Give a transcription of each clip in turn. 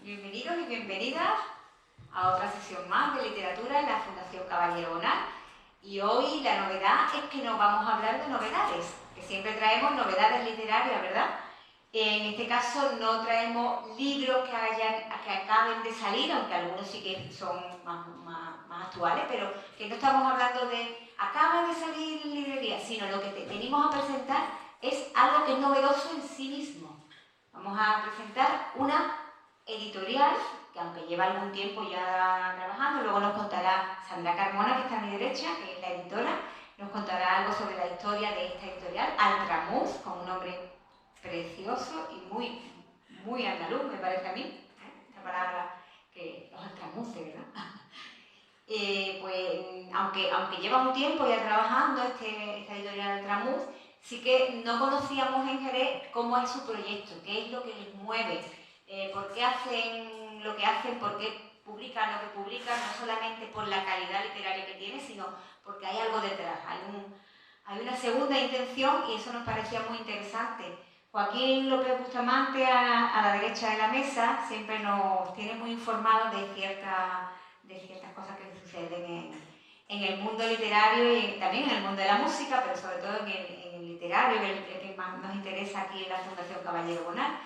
Bienvenidos y bienvenidas a otra sesión más de literatura en la Fundación Caballero Bonal. Y hoy la novedad es que nos vamos a hablar de novedades, que siempre traemos novedades literarias, ¿verdad? En este caso no traemos libros que acaben de salir, aunque algunos sí que son más actuales, pero que no estamos hablando de acaba de salir en librería, sino lo que venimos a presentar es algo que es novedoso en sí mismo. Vamos a presentar una editorial, que aunque lleva algún tiempo ya trabajando, luego nos contará Sandra Carmona, que está a mi derecha, que es la editora, nos contará algo sobre la historia de esta editorial, Altramuz, con un nombre precioso y muy andaluz, me parece a mí, esta palabra que los altramuces, ¿verdad? Pues aunque lleva un tiempo ya trabajando esta editorial Altramuz, sí que no conocíamos en Jerez cómo es su proyecto, qué es lo que les mueve, por qué hacen lo que hacen, por qué publican lo que publican, no solamente por la calidad literaria que tiene, sino porque hay algo detrás, hay una segunda intención y eso nos parecía muy interesante. Joaquín López Bustamante, a la derecha de la mesa, siempre nos tiene muy informados de ciertas cosas que suceden en el mundo literario y también en el mundo de la música, pero sobre todo en el literario, el que más nos interesa aquí en la Fundación Caballero Bonal.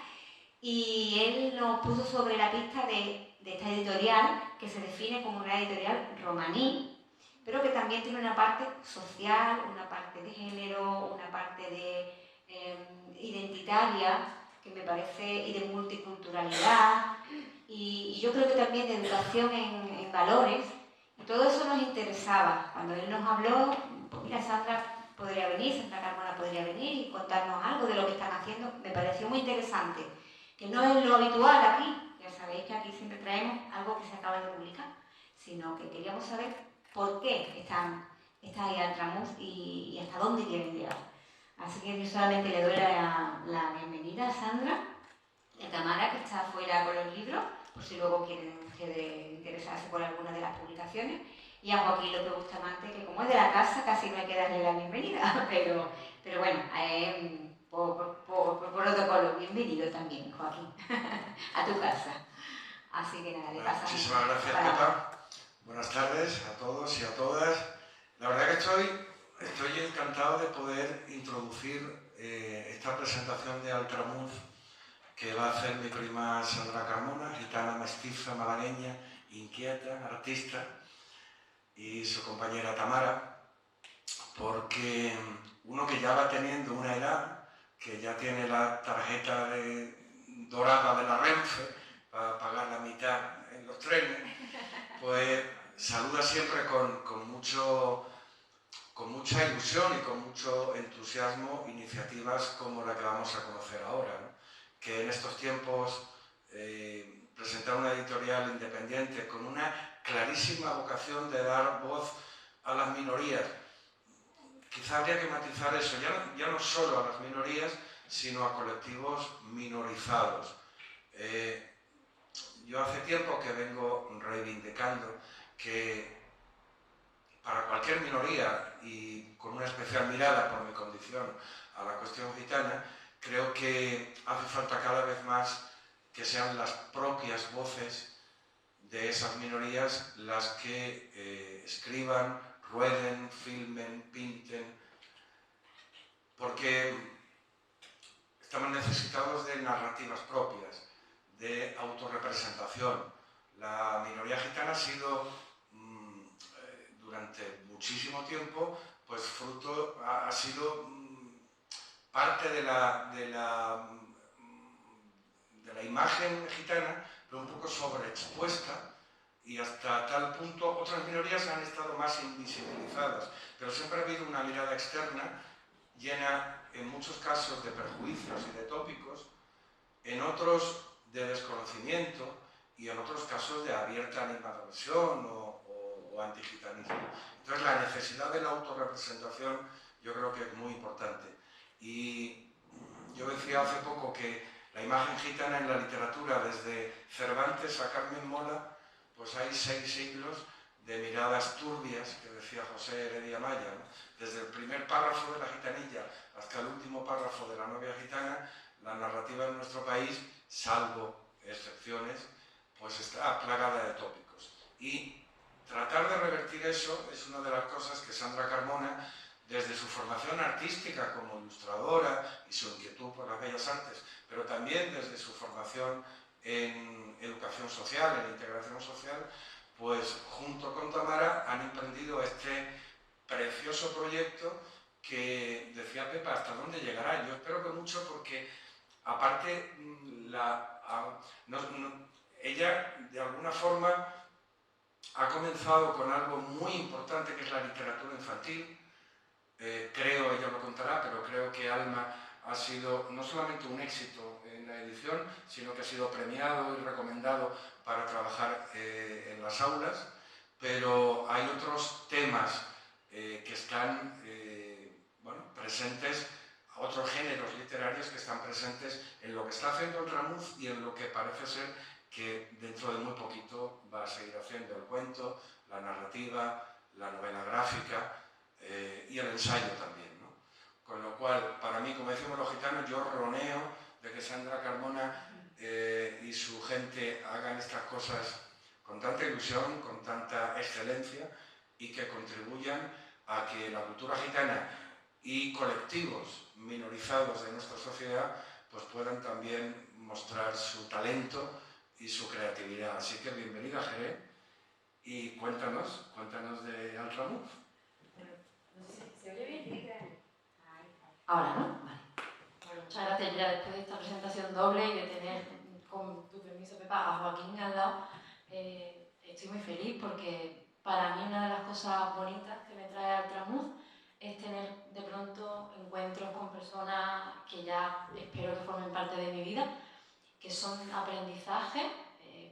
Y él nos puso sobre la pista de esta editorial que se define como una editorial romaní, pero que también tiene una parte social, una parte de género, una parte de identitaria, que me parece, y de multiculturalidad, y yo creo que también de educación en valores, y todo eso nos interesaba. Cuando él nos habló, pues mira, Sandra podría venir, Sandra Carmona podría venir y contarnos algo de lo que están haciendo, me pareció muy interesante, que no es lo habitual aquí, ya sabéis que aquí siempre traemos algo que se acaba de publicar, sino que queríamos saber por qué está ahí Altramuz y hasta dónde quieren llegar. Así que yo solamente le doy la bienvenida a Sandra y a Tamara, que está afuera con los libros, por si luego quieren ustedes interesarse por alguna de las publicaciones, y a Joaquín López Bustamante, que como es de la casa casi no hay que darle la bienvenida, pero bueno, por protocolo, bienvenido también, Joaquín, a tu casa. Así que nada, le paso. Muchísimas gracias, Pepa. Buenas tardes a todos y a todas. La verdad que estoy encantado de poder introducir esta presentación de Altramuz que va a hacer mi prima Sandra Carmona, gitana mestiza, malagueña, inquieta, artista, y su compañera Tamara, porque uno que ya va teniendo una edad, que ya tiene la tarjeta dorada de la Renfe, para pagar la mitad en los trenes, pues saluda siempre con mucha ilusión y con mucho entusiasmo iniciativas como la que vamos a conocer ahora, ¿no? Que en estos tiempos presentar una editorial independiente con una clarísima vocación de dar voz a las minorías. Quizá habría que matizar eso, ya no solo a las minorías, sino a colectivos minorizados. Yo hace tiempo que vengo reivindicando que para cualquier minoría, y con una especial mirada por mi condición a la cuestión gitana, creo que hace falta cada vez más que sean las propias voces de esas minorías las que escriban, rueden, filmen, pinten, porque estamos necesitados de narrativas propias, de autorrepresentación. La minoría gitana ha sido durante muchísimo tiempo, pues ha sido parte de la imagen gitana, pero un poco sobreexpuesta, y hasta tal punto otras minorías han estado más invisibilizadas, pero siempre ha habido una mirada externa llena en muchos casos de perjuicios y de tópicos, en otros de desconocimiento y en otros casos de abierta animadversión o antigitanismo. Entonces la necesidad de la autorrepresentación yo creo que es muy importante. Y yo decía hace poco que la imagen gitana en la literatura, desde Cervantes a Carmen Mola, pues hay 6 siglos de miradas turbias, que decía José Heredia Maya, ¿no? Desde el primer párrafo de la gitanilla hasta el último párrafo de la novia gitana, la narrativa en nuestro país, salvo excepciones, pues está plagada de tópicos. Y tratar de revertir eso es una de las cosas que Sandra Carmona, desde su formación artística como ilustradora y su inquietud por las bellas artes, pero también desde su formación en educación social, en integración social, pues junto con Tamara han emprendido este precioso proyecto que decía Pepa, ¿hasta dónde llegará? Yo espero que mucho porque, aparte, ella de alguna forma ha comenzado con algo muy importante que es la literatura infantil. Creo, ella lo contará, pero creo que Alma ha sido no solamente un éxito en la edición, sino que ha sido premiado y recomendado para trabajar en las aulas, pero hay otros temas que están presentes, otros géneros literarios que están presentes en lo que está haciendo el Tramuz y en lo que parece ser que dentro de muy poquito va a seguir haciendo el cuento, la narrativa, la novela gráfica y el ensayo también, ¿no? Con lo cual, para mí, como decimos los gitanos, yo roneo de que Sandra Carmona y su gente hagan estas cosas con tanta ilusión, con tanta excelencia y que contribuyan a que la cultura gitana y colectivos minorizados de nuestra sociedad pues puedan también mostrar su talento y su creatividad. Así que bienvenida, Jerez, y cuéntanos de Altramuz. No sé si se oye bien. Ahora, ¿no? Vale. Bueno, muchas gracias ya después de esta presentación doble y de tener, con tu permiso, Pepa, a Joaquín al lado. Estoy muy feliz porque para mí una de las cosas bonitas que me trae Altramuz es tener de pronto encuentros con personas que ya espero que formen parte de mi vida, que son aprendizaje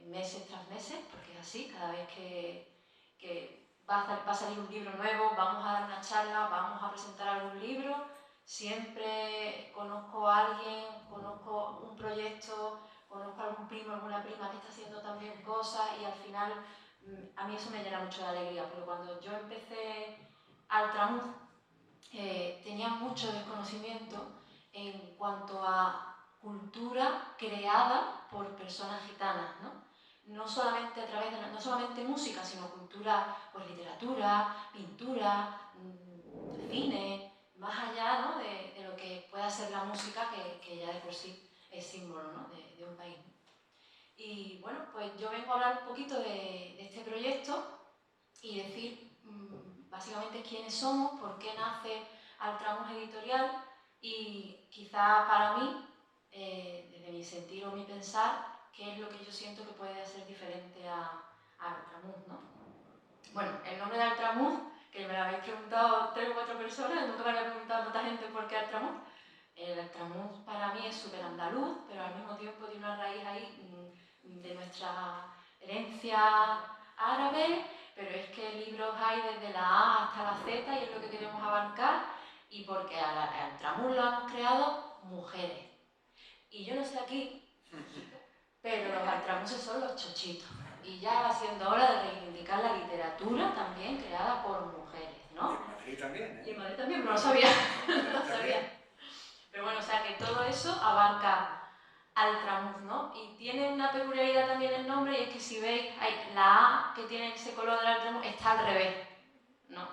meses tras meses, porque es así, cada vez que va a salir un libro nuevo, vamos a dar una charla, vamos a presentar algún libro, siempre conozco a alguien, conozco un proyecto, conozco a algún primo, alguna prima que está haciendo también cosas y al final a mí eso me llena mucho de alegría, porque cuando yo empecé Altramuz tenía mucho desconocimiento en cuanto a cultura creada por personas gitanas, ¿no? No solamente a través de no solamente música, sino cultura, pues literatura, pintura, cine, más allá, ¿no? de lo que pueda ser la música, que ya de por sí es símbolo, ¿no? de un país. Y bueno, pues yo vengo a hablar un poquito de este proyecto y decir básicamente quiénes somos, por qué nace Altramuz Editorial y quizá para mí, desde mi sentir o mi pensar, qué es lo que yo siento que puede hacer diferente a Altramuz, ¿no? Bueno, el nombre de Altramuz, que me lo habéis preguntado 3 o 4 personas, nunca me había preguntado tanta gente por qué Altramuz. El Altramuz para mí es súper andaluz, pero al mismo tiempo tiene una raíz ahí de nuestra herencia árabe, pero es que libros hay desde la A hasta la Z y es lo que queremos abarcar, y porque al Altramuz lo hemos creado mujeres. Y yo no sé aquí, pero los altramuses son los chochitos. Y ya va siendo hora de reivindicar la literatura también creada por mujeres, ¿no? Y en Madrid también, ¿eh? Y en Madrid también, pero no lo sabía. No lo sabía. Pero bueno, o sea que todo eso abarca Altramuz, ¿no? Y tiene una peculiaridad también el nombre, y es que si veis, la A que tiene ese color del Altramuz está al revés, ¿no?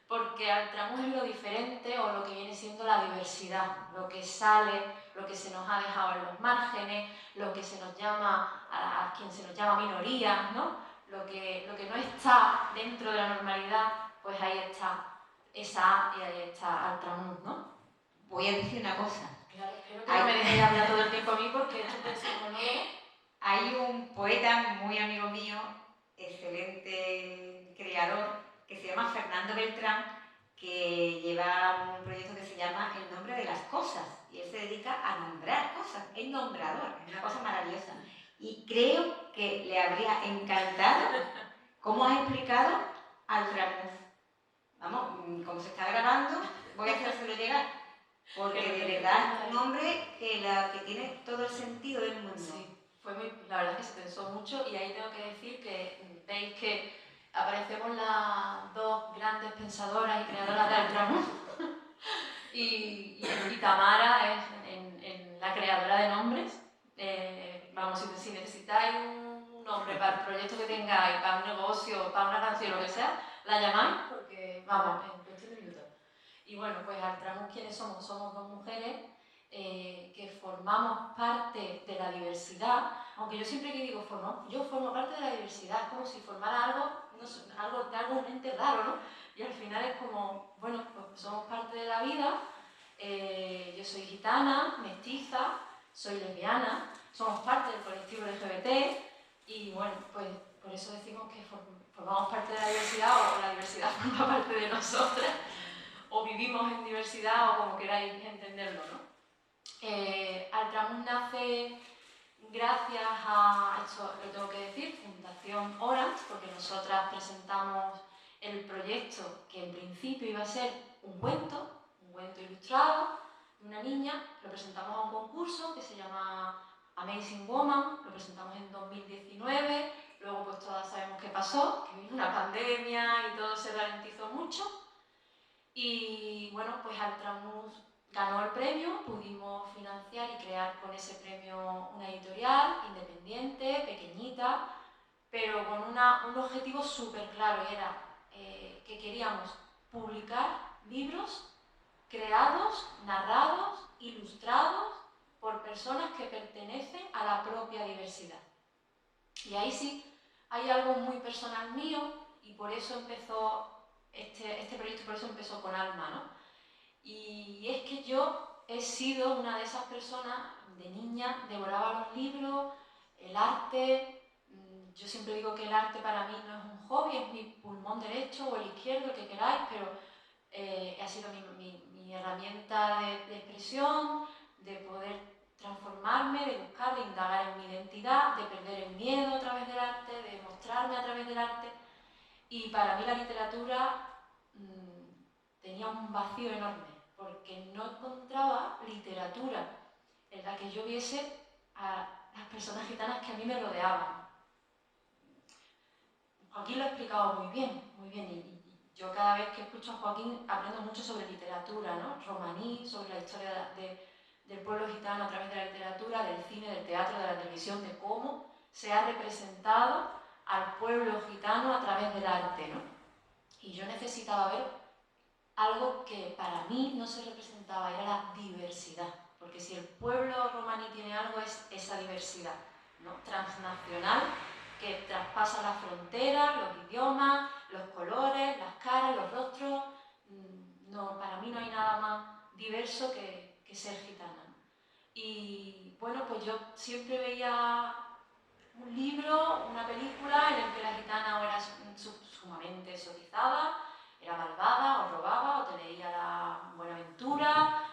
Porque Altramuz es lo diferente o lo que viene siendo la diversidad, lo que sale, lo que se nos ha dejado en los márgenes, lo que se nos llama, a quien se nos llama minorías, ¿no? Lo que no está dentro de la normalidad, pues ahí está esa A y ahí está Altramuz, ¿no? Voy a decir una cosa. Claro, espero que no me dejéis hablar todo el tiempo a mí porque esto puede ser monólogo. Hay un poeta muy amigo mío, excelente creador, que se llama Fernando Beltrán, que lleva un proyecto que se llama El nombre de las cosas, y él se dedica a nombrar cosas, es nombrador, es una cosa maravillosa. Y creo que le habría encantado cómo has explicado Altramuz. Vamos, como se está grabando, voy a hacérselo llegar, porque de verdad es un nombre que tiene todo el sentido del mundo. Sí. La verdad es que se pensó mucho, y ahí tengo que decir que veis que aparecemos las dos grandes pensadoras y creadoras de Altramuz y Tamara es en la creadora de nombres. Vamos, si necesitáis un nombre para el proyecto que tengáis, para un negocio, para una canción, lo que sea, la llamáis porque, vamos, en cuestión de minutos. Y bueno, pues Altramus, ¿quiénes somos? Somos dos mujeres que formamos parte de la diversidad, aunque yo siempre que digo yo formo parte de la diversidad, es como si formara algo, no sé, algo mente raro, ¿no? Y al final es como, bueno, pues somos parte de la vida, yo soy gitana, mestiza, soy lesbiana, somos parte del colectivo LGBT y bueno, pues por eso decimos que formamos parte de la diversidad o la diversidad forma parte de nosotras o vivimos en diversidad o como queráis entenderlo, ¿no? Altramus nace gracias a, esto lo tengo que decir, Fundación Orange, porque nosotras presentamos el proyecto que en principio iba a ser un cuento ilustrado de una niña, lo presentamos a un concurso que se llama Amazing Woman, lo presentamos en 2019, luego pues todas sabemos qué pasó, que vino una pandemia y todo se ralentizó mucho y bueno, pues Altramus ganó el premio, pudimos financiar y crear con ese premio una editorial independiente, pequeñita, pero con un objetivo súper claro, y era que queríamos publicar libros creados, narrados, ilustrados por personas que pertenecen a la propia diversidad. Y ahí sí hay algo muy personal mío y por eso empezó este proyecto, por eso empezó con Alma, ¿no? Y es que yo he sido una de esas personas, de niña, devoraba los libros, el arte. Yo siempre digo que el arte para mí no es un hobby, es mi pulmón derecho o el izquierdo, el que queráis, pero ha sido mi herramienta de expresión, de poder transformarme, de buscar, de indagar en mi identidad, de perder el miedo a través del arte, de mostrarme a través del arte. Y para mí la literatura tenía un vacío enorme, porque no encontraba literatura en la que yo viese a las personas gitanas que a mí me rodeaban. Joaquín lo ha explicado muy bien, y yo cada vez que escucho a Joaquín aprendo mucho sobre literatura, ¿no? Romaní, sobre la historia del pueblo gitano a través de la literatura, del cine, del teatro, de la televisión, de cómo se ha representado al pueblo gitano a través del arte, ¿no? Y yo necesitaba ver algo que para mí no se representaba, era la diversidad, porque si el pueblo romaní tiene algo es esa diversidad, ¿no? Transnacional, que traspasa las fronteras, los idiomas, los colores, las caras, los rostros. No, para mí no hay nada más diverso que ser gitana. Y bueno, pues yo siempre veía un libro, una película en el que la gitana o era sumamente exotizada, era malvada, o robaba, o te leía la Buenaventura,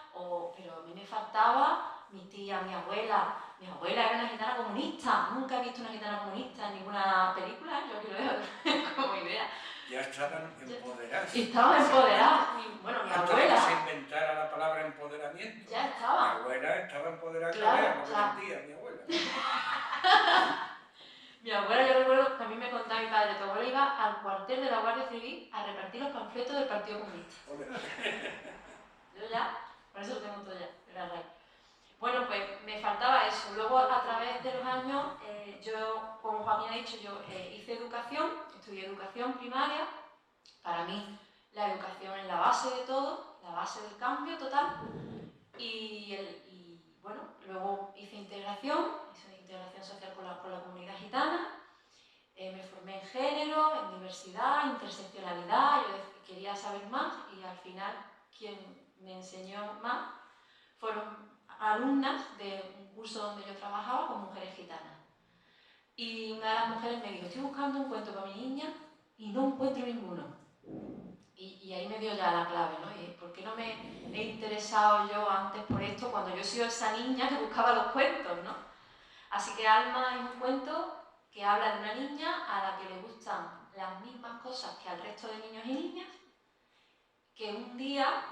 pero a mí me faltaba mi tía, mi abuela. Mi abuela era una gitana comunista, nunca he visto una gitana comunista en ninguna película, yo aquí lo veo como idea. Ya estaban empoderadas. Estaban empoderadas, bueno, mi Antes abuela. de que se inventara la palabra empoderamiento. Ya estaba. Mi abuela estaba empoderada, claro, como tía, mi abuela. Mi abuela, yo recuerdo que a mí me contaba mi padre, tu abuela iba al cuartel de la Guardia Civil a repartir los panfletos del Partido Comunista. Yo ya, por eso lo tengo todo ya, era rey. Bueno, pues me faltaba eso. Luego, a través de los años, yo, como Joaquín ha dicho, yo hice educación, estudié educación primaria. Para mí, la educación es la base de todo, la base del cambio total. Y bueno, luego hice integración social con la comunidad gitana. Me formé en género, en diversidad, interseccionalidad. Yo quería saber más y al final quien me enseñó más fueron alumnas de un curso donde yo trabajaba con mujeres gitanas. Y una de las mujeres me dijo, estoy buscando un cuento para mi niña y no encuentro ninguno. Y ahí me dio ya la clave, ¿no? Y ¿por qué no me he interesado yo antes por esto cuando yo he sido esa niña que buscaba los cuentos, ¿no? Así que Alma es un cuento que habla de una niña a la que le gustan las mismas cosas que al resto de niños y niñas, que un día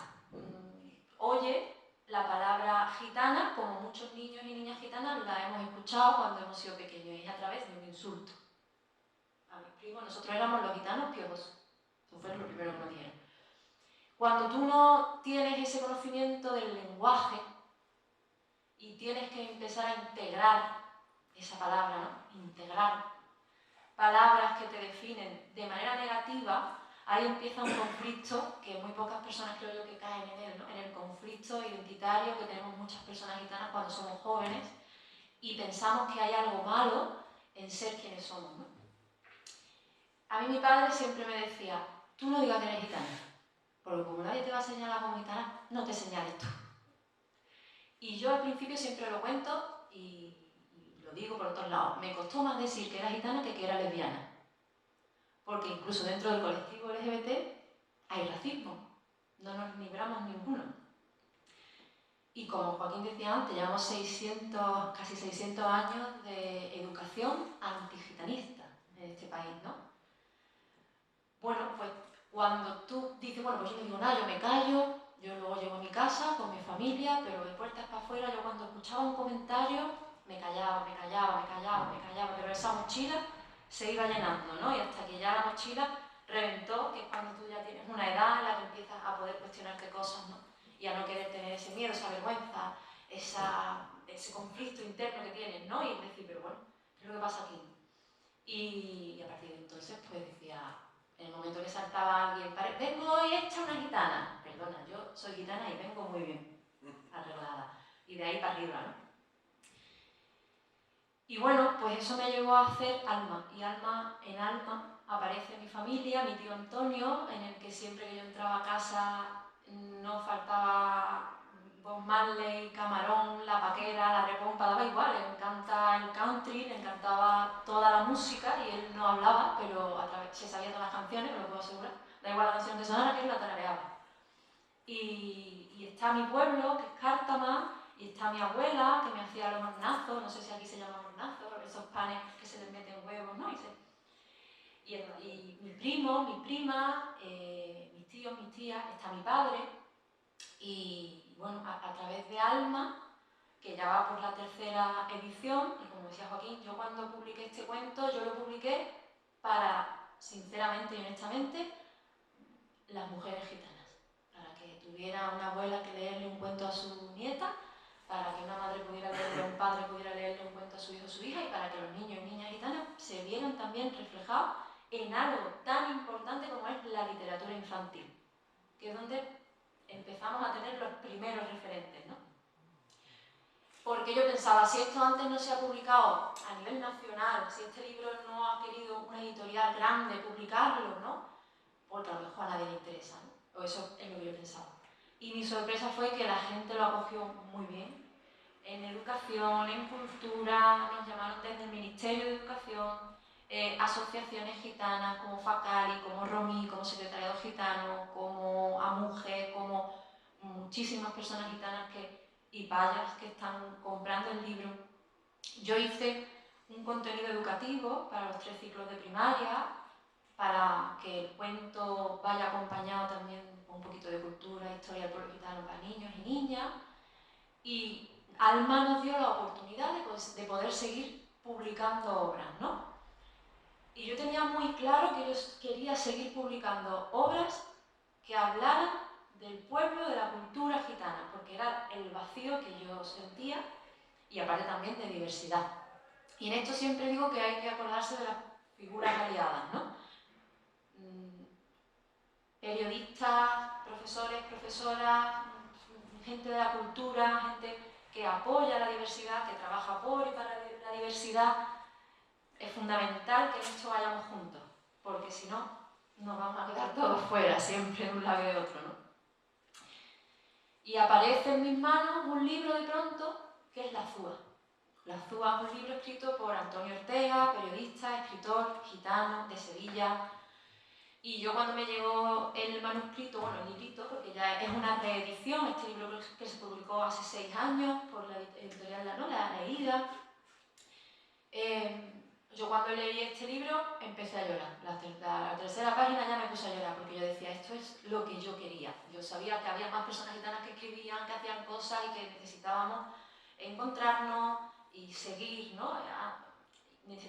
oye la palabra gitana, como muchos niños y niñas gitanas la hemos escuchado cuando hemos sido pequeños, y es a través de un insulto. A mis primos, nosotros éramos los gitanos piojosos, eso fue lo primero que nos dijeron. Cuando tú no tienes ese conocimiento del lenguaje y tienes que empezar a integrar esa palabra, ¿no? Integrar palabras que te definen de manera negativa, ahí empieza un conflicto que muy pocas personas creo yo que caen en él, ¿no? En el conflicto identitario que tenemos muchas personas gitanas cuando somos jóvenes y pensamos que hay algo malo en ser quienes somos, ¿no? A mí mi padre siempre me decía, tú no digas que eres gitana, porque como nadie te va a señalar como gitana, no te señales tú. Y yo al principio siempre lo cuento y lo digo por todos lados, me costó más decir que era gitana que era lesbiana. Porque incluso dentro del colectivo LGBT hay racismo, no nos libramos ninguno. Y como Joaquín decía antes, llevamos casi 600 años de educación antigitanista en este país, ¿no? Bueno, pues cuando tú dices, bueno, pues yo no digo nada, yo me callo, yo luego llego a mi casa con mi familia, pero de puertas para afuera, yo cuando escuchaba un comentario, me callaba, pero esa mochila se iba llenando, ¿no? Y hasta que ya la mochila reventó, que es cuando tú ya tienes una edad en la que empiezas a poder cuestionarte cosas, ¿no? Y a no querer tener ese miedo, esa vergüenza, ese conflicto interno que tienes, ¿no? Y decir, pero bueno, ¿qué es lo que pasa aquí? Y a partir de entonces, pues decía, en el momento que saltaba alguien, vengo hoy hecha una gitana. Perdona, yo soy gitana y vengo muy bien arreglada. Y de ahí para arriba, ¿no? Y bueno, pues eso me llevó a hacer Alma. Y en Alma aparece mi familia, mi tío Antonio, en el que siempre que yo entraba a casa no faltaba Bob Marley, Camarón, La Paquera, La Repompa, daba igual, le encanta el country, le encantaba toda la música y él no hablaba, pero se sabía todas las canciones, me lo puedo asegurar. Da igual la canción que sonara, que él la tarareaba. Y está mi pueblo, que es Cártama, y está mi abuela, que me hacía los hornazos, no sé si aquí se llaman hornazos, esos panes que se les meten huevos, ¿no? Y mi primo, mi prima, mis tíos, mis tías, está mi padre, y bueno, a través de Alma, que ya va por la tercera edición, y como decía Joaquín, yo cuando publiqué este cuento, yo lo publiqué para, sinceramente y honestamente, las mujeres gitanas, para que tuviera una abuela que leerle un cuento a su nieta, para que una madre pudiera leerle, un padre pudiera leerle un cuento a su hijo o su hija, y para que los niños y niñas gitanas se vieran también reflejados en algo tan importante como es la literatura infantil, que es donde empezamos a tener los primeros referentes, ¿no? Porque yo pensaba, si esto antes no se ha publicado a nivel nacional, si este libro no ha querido una editorial grande publicarlo, ¿no? Porque a lo mejor a nadie le interesa, ¿no? O eso es lo que yo pensaba. Y mi sorpresa fue que la gente lo acogió muy bien. En educación, en cultura, nos llamaron desde el Ministerio de Educación, asociaciones gitanas como FACALI, como ROMI, como Secretariado Gitano, como AMUGE, como muchísimas personas gitanas y payas que están comprando el libro. Yo hice un contenido educativo para los 3 ciclos de primaria, para que el cuento vaya acompañado también con un poquito de cultura, historia del pueblo gitano para niños y niñas. Y Alma nos dio la oportunidad de poder seguir publicando obras, ¿no? Y yo tenía muy claro que yo quería seguir publicando obras que hablaran del pueblo, de la cultura gitana, porque era el vacío que yo sentía y aparte también de diversidad. Y en esto siempre digo que hay que acordarse de las figuras aliadas, ¿no? Periodistas, profesores, profesoras, gente de la cultura, gente que apoya la diversidad, que trabaja por y para la diversidad. Es fundamental que en esto vayamos juntos, porque si no, nos vamos a quedar todos fuera, siempre de un lado y de otro, ¿no? Y aparece en mis manos un libro de pronto que es La Zúa. La Zúa es un libro escrito por Antonio Ortega, periodista, escritor, gitano, de Sevilla. Y yo cuando me llegó el manuscrito, bueno, el librito, porque ya es una reedición, este libro que se publicó hace 6 años por la editorial La Leída. Yo cuando leí este libro empecé a llorar. La tercera página ya me puse a llorar porque yo decía, esto es lo que yo quería. Yo sabía que había más personas gitanas que escribían, que hacían cosas y que necesitábamos encontrarnos y seguir, ¿no?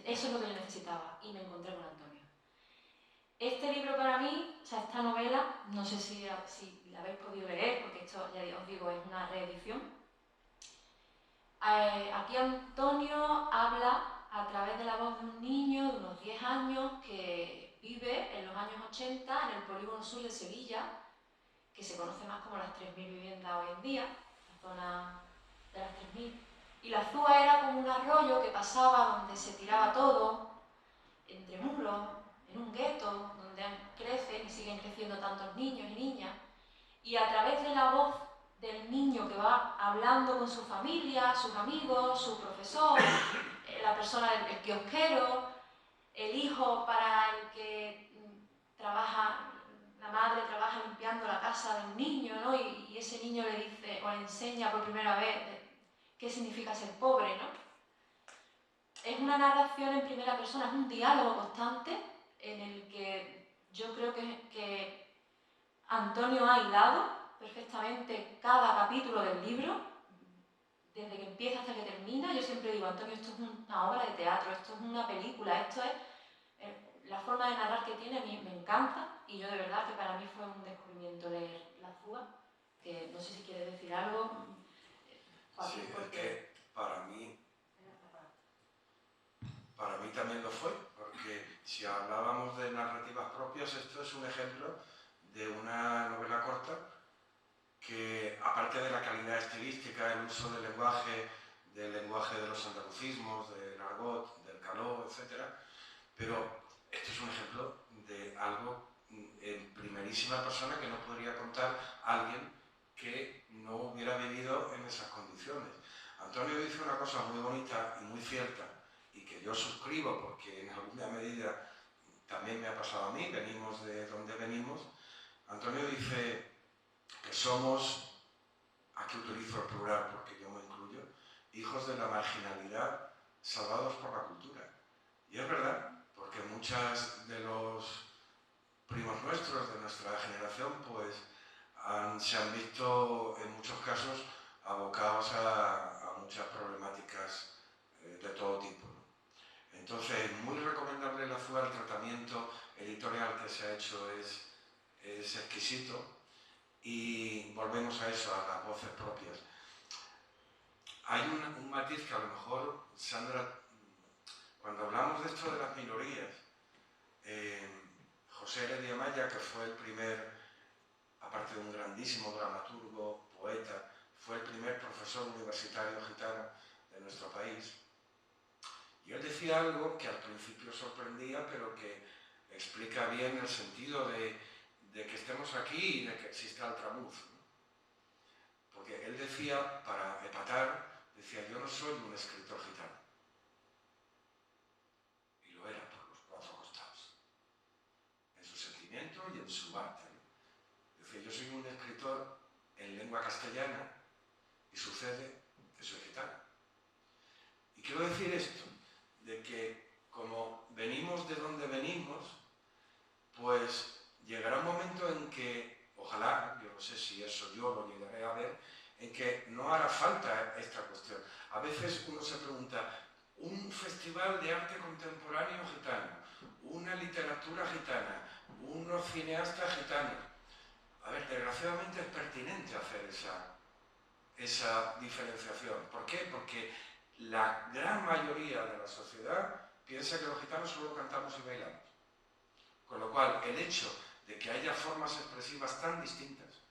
Eso es lo que yo necesitaba y me encontré con Antonio. Este libro para mí, o sea, esta novela, no sé si la habéis podido leer, porque esto, ya os digo, es una reedición. Aquí Antonio habla a través de la voz de un niño de unos 10 años que vive en los años 80 en el polígono sur de Sevilla, que se conoce más como las 3.000 viviendas hoy en día, la zona de las 3.000. Y la Zúa era como un arroyo que pasaba donde se tiraba todo, entre muros, en un gueto, donde crecen y siguen creciendo tantos niños y niñas. Y a través de la voz del niño que va hablando con su familia, sus amigos, su profesor, la persona del kiosquero, el hijo para el que trabaja, la madre trabaja limpiando la casa del niño, ¿no? Y ese niño le dice o le enseña por primera vez qué significa ser pobre, ¿no? Es una narración en primera persona, es un diálogo constante en el que yo creo que Antonio ha hilado perfectamente cada capítulo del libro, desde que empieza hasta que termina. Yo siempre digo, Antonio, esto es una obra de teatro, esto es una película, esto es... la forma de narrar que tiene a mí me encanta, y yo de verdad que para mí fue un descubrimiento leer La Zúa, que no sé si quieres decir algo. Sí, es que para mí también lo fue, porque si hablábamos de narrativas propias, esto es un ejemplo de una novela corta que, aparte de la calidad estilística, el uso del lenguaje de los andalucismos, del argot, del caló, etc., pero esto es un ejemplo de algo en primerísima persona que no podría contar alguien que no hubiera vivido en esas condiciones. Antonio dice una cosa muy bonita y muy cierta, y que yo suscribo porque en alguna medida también me ha pasado a mí, venimos de donde venimos. Antonio dice que somos, aquí utilizo el plural porque yo me incluyo, hijos de la marginalidad salvados por la cultura. Y es verdad, porque muchos de los primos nuestros, de nuestra generación, pues se han visto en muchos casos abocados a muchas problemáticas de todo tipo, ¿no? Entonces, muy recomendable La Zúa, el tratamiento editorial que se ha hecho es exquisito, y volvemos a eso, a las voces propias. Hay un matiz que a lo mejor, Sandra, cuando hablamos de esto de las minorías, José Heredia Maya, que fue el primer, aparte de un grandísimo dramaturgo, poeta, fue el primer profesor universitario gitano de nuestro país. Y él decía algo que al principio sorprendía, pero que explica bien el sentido de que estemos aquí y de que exista el tramuz, ¿no? Porque él decía, para epatar, decía, yo no soy un escritor gitano. Y lo era por los cuatro costados, en su sentimiento y en su arte, ¿no? Decía, yo soy un escritor en lengua castellana y sucede que soy gitano. Y quiero decir esto, de que como venimos de donde venimos, pues llegará un momento en que, ojalá, yo no sé si eso yo lo llegaré a ver, en que no hará falta esta cuestión. A veces uno se pregunta, un festival de arte contemporáneo gitano, una literatura gitana, unos cineastas gitanos. A ver, desgraciadamente es pertinente hacer esa diferenciación. ¿Por qué? Porque la gran mayoría de la sociedad piensa que los gitanos solo cantamos y bailamos. Con lo cual, el hecho de que haya formas expresivas tan distintas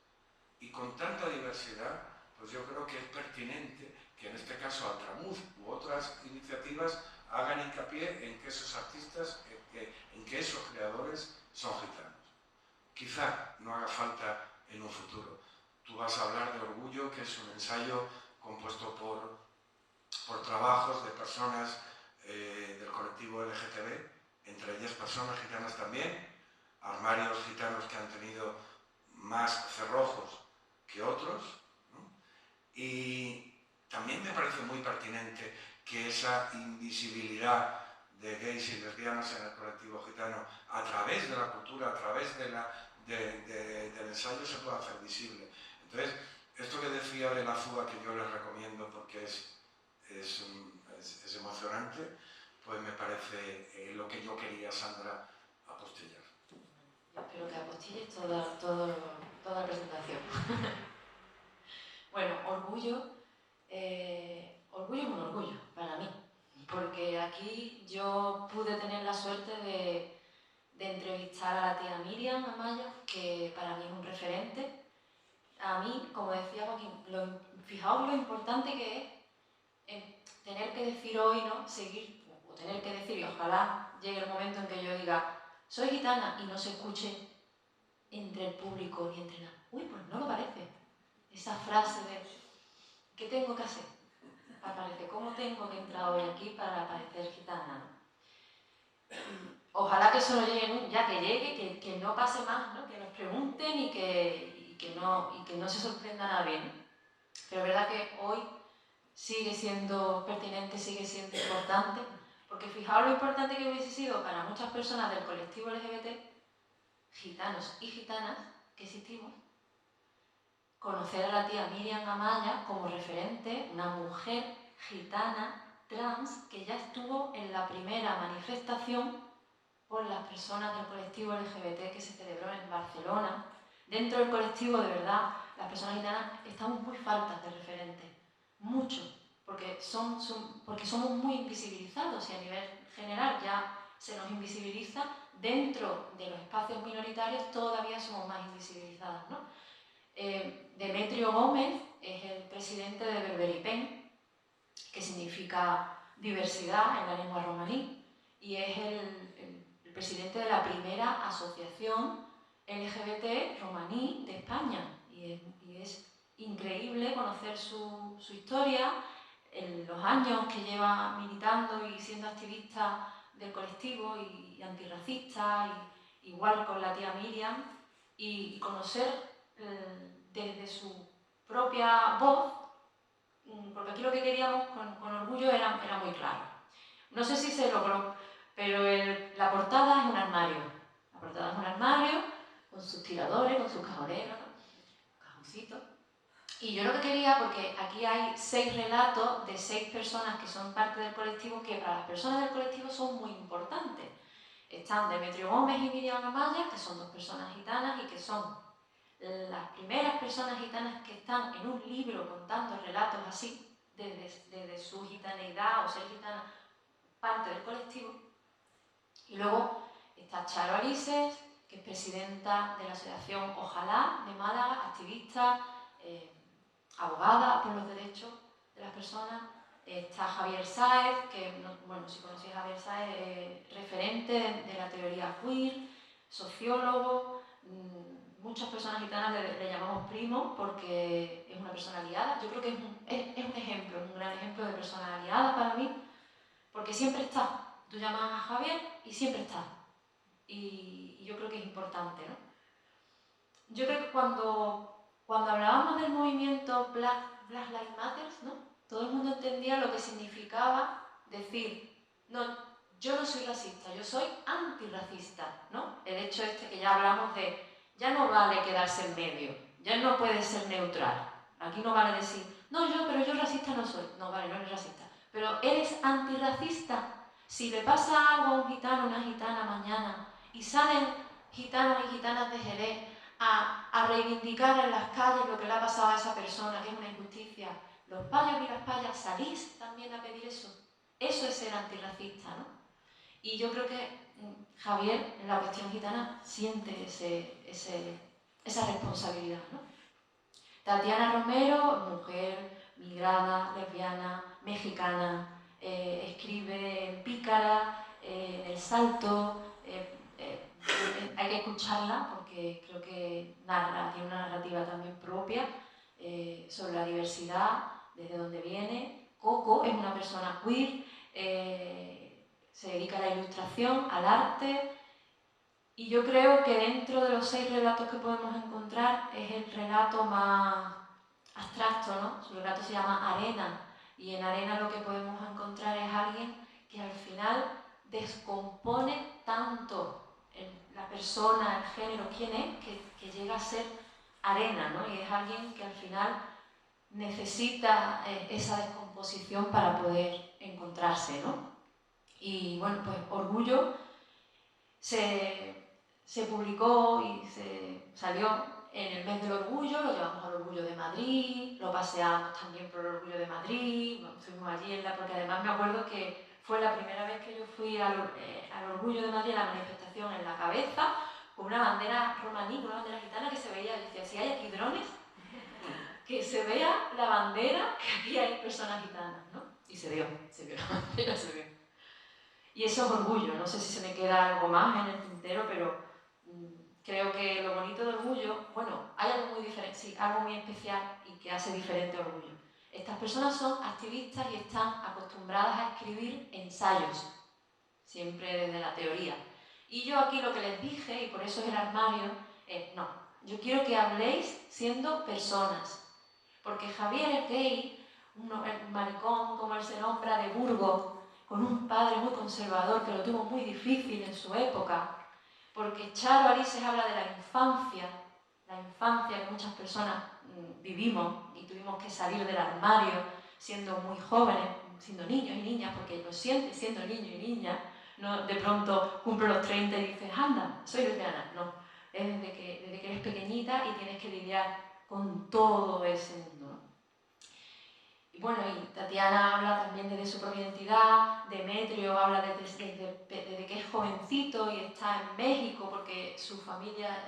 y con tanta diversidad, pues yo creo que es pertinente que en este caso Altramuz u otras iniciativas hagan hincapié en que esos artistas, en que esos creadores son gitanos. Quizá no haga falta en un futuro. Tú vas a hablar de Orgullo, que es un ensayo compuesto por trabajos de personas del colectivo LGTB, entre ellas personas gitanas también, armarios gitanos que han tenido más cerrojos que otros, ¿no? Y también me parece muy pertinente que esa invisibilidad de gays y lesbianas en el colectivo gitano, a través de la cultura, a través del ensayo, se pueda hacer visible. Entonces, esto que decía de La Zúa, que yo les recomiendo porque es emocionante, pues me parece lo que yo quería, Sandra, apostillar. Yo espero que apostilles toda la presentación. Bueno, orgullo es un orgullo para mí. porque aquí yo pude tener la suerte de entrevistar a la tía Miriam Amaya, que para mí es un referente. A mí, como decía Joaquín, fijaos lo importante que es tener que decir hoy, ¿no? Seguir, o tener que decir, y ojalá llegue el momento en que yo diga, soy gitana, y no se escuche entre el público ni entre nada. Uy, pues no lo parece. Esa frase de, ¿qué tengo que hacer? Aparece, ¿cómo tengo que entrar hoy aquí para parecer gitana? Ojalá que eso no llegue, ya que llegue, que no pase más, ¿no? Que nos pregunten y que no se sorprenda nadie, ¿no? Pero es verdad que hoy sigue siendo pertinente, sigue siendo importante, porque fijaos lo importante que hubiese sido para muchas personas del colectivo LGBT, gitanos y gitanas que existimos, conocer a la tía Miriam Amaya como referente, una mujer gitana trans que ya estuvo en la primera manifestación por las personas del colectivo LGBT que se celebró en Barcelona. Dentro del colectivo, de verdad, las personas gitanas estamos muy faltas de referentes, mucho, porque somos muy invisibilizados y a nivel general ya se nos invisibiliza. Dentro de los espacios minoritarios todavía somos más invisibilizadas, ¿no? Demetrio Gómez es el presidente de Berberipen, que significa diversidad en la lengua romaní, y es el presidente de la primera asociación LGBT romaní de España. Y es increíble conocer su historia, en los años que lleva militando y siendo activista del colectivo y antirracista, igual con la tía Miriam, y conocer desde su propia voz, porque aquí lo que queríamos con orgullo era muy claro. No sé si se logró, pero la portada es un armario. La portada es un armario con sus tiradores, con sus cajoneros, cajoncitos. Y yo lo que quería, porque aquí hay 6 relatos de 6 personas que son parte del colectivo, que para las personas del colectivo son muy importantes. Están Demetrio Gómez y Miriam Amaya, que son 2 personas gitanas y que son las primeras personas gitanas que están en un libro contando relatos así, desde su gitaneidad o ser gitana, parte del colectivo. Y luego está Charo Alises, que es presidenta de la asociación Ojalá de Málaga, activista, abogada por los derechos de las personas. Está Javier Sáez, que, bueno, si conocéis a Javier Sáez, referente de la teoría queer, sociólogo. Muchas personas gitanas le llamamos primo porque es una persona aliada. Yo creo que es un ejemplo, un gran ejemplo de persona aliada para mí, porque siempre está. Tú llamas a Javier y siempre está. Y yo creo que es importante, ¿no? Yo creo que cuando hablábamos del movimiento Black Lives Matter, ¿no? Todo el mundo entendía lo que significaba decir, no, yo no soy racista, yo soy antirracista, ¿no? El hecho este que ya hablamos de, ya no vale quedarse en medio, ya no puede ser neutral. Aquí no vale decir, no, pero yo racista no soy. No, vale, no eres racista. Pero eres antirracista. Si le pasa algo a un gitano o una gitana mañana y salen gitanos y gitanas de Jerez a reivindicar en las calles lo que le ha pasado a esa persona, que es una injusticia, los payos y las payas salís también a pedir eso. Eso es ser antirracista, ¿no? Y yo creo que Javier, en la cuestión gitana, siente esa responsabilidad, ¿no? Tatiana Romero, mujer, migrada, lesbiana, mexicana, escribe en Pícara, en El Salto. Hay que escucharla porque creo que tiene una narrativa también propia sobre la diversidad, desde donde viene. Coco es una persona queer, se dedica a la ilustración, al arte, y yo creo que dentro de los 6 relatos que podemos encontrar es el relato más abstracto, ¿no? Su relato se llama Arena, y en Arena lo que podemos encontrar es alguien que al final descompone tanto la persona, el género, quién es, que llega a ser arena, ¿no? Y es alguien que al final necesita esa descomposición para poder encontrarse, ¿no? Y bueno, pues Orgullo se publicó y se salió en el mes del orgullo, lo llevamos al Orgullo de Madrid, lo paseamos también por el Orgullo de Madrid, fuimos allí porque además me acuerdo que fue la primera vez que yo fui al Orgullo de Madrid, a la manifestación en la cabeza, con una bandera romaní, una bandera gitana que se veía, decía, si hay aquí drones, que se vea la bandera que aquí hay personas gitanas, ¿no? Y se vio, la bandera se vio. Y eso es orgullo, no sé si se me queda algo más en el tintero, pero creo que lo bonito de Orgullo, bueno, hay algo muy diferente, sí, algo muy especial y que hace diferente a Orgullo. Estas personas son activistas y están acostumbradas a escribir ensayos, siempre desde la teoría. Y yo aquí lo que les dije, y por eso es el armario, es, no, yo quiero que habléis siendo personas. Porque Javier es gay, un maricón como él se nombra, de Burgos, con un padre muy conservador que lo tuvo muy difícil en su época. Porque Charo Arises habla de la infancia que muchas personas vivimos y tuvimos que salir del armario siendo muy jóvenes, siendo niños y niñas, porque lo sientes siendo niño y niña, no de pronto cumplo los 30 y dices, anda, soy lesbiana. No, es desde que eres pequeñita y tienes que lidiar con todo ese mundo, ¿no? Y bueno, y Tatiana habla también desde su propia identidad, Demetrio habla desde que es jovencito y está en México porque su familia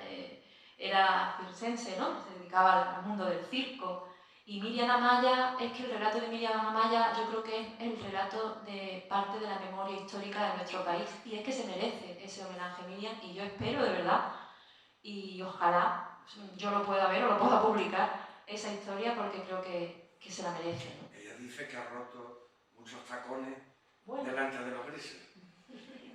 era circense, ¿no? Se dedicaba al mundo del circo. Y Miriam Amaya, es que el relato de Miriam Amaya yo creo que es el relato de parte de la memoria histórica de nuestro país y es que se merece ese homenaje a Miriam y yo espero de verdad y ojalá yo lo pueda ver o lo pueda publicar esa historia porque creo que se la merece, ¿no? Ella dice que ha roto muchos tacones delante de los grises.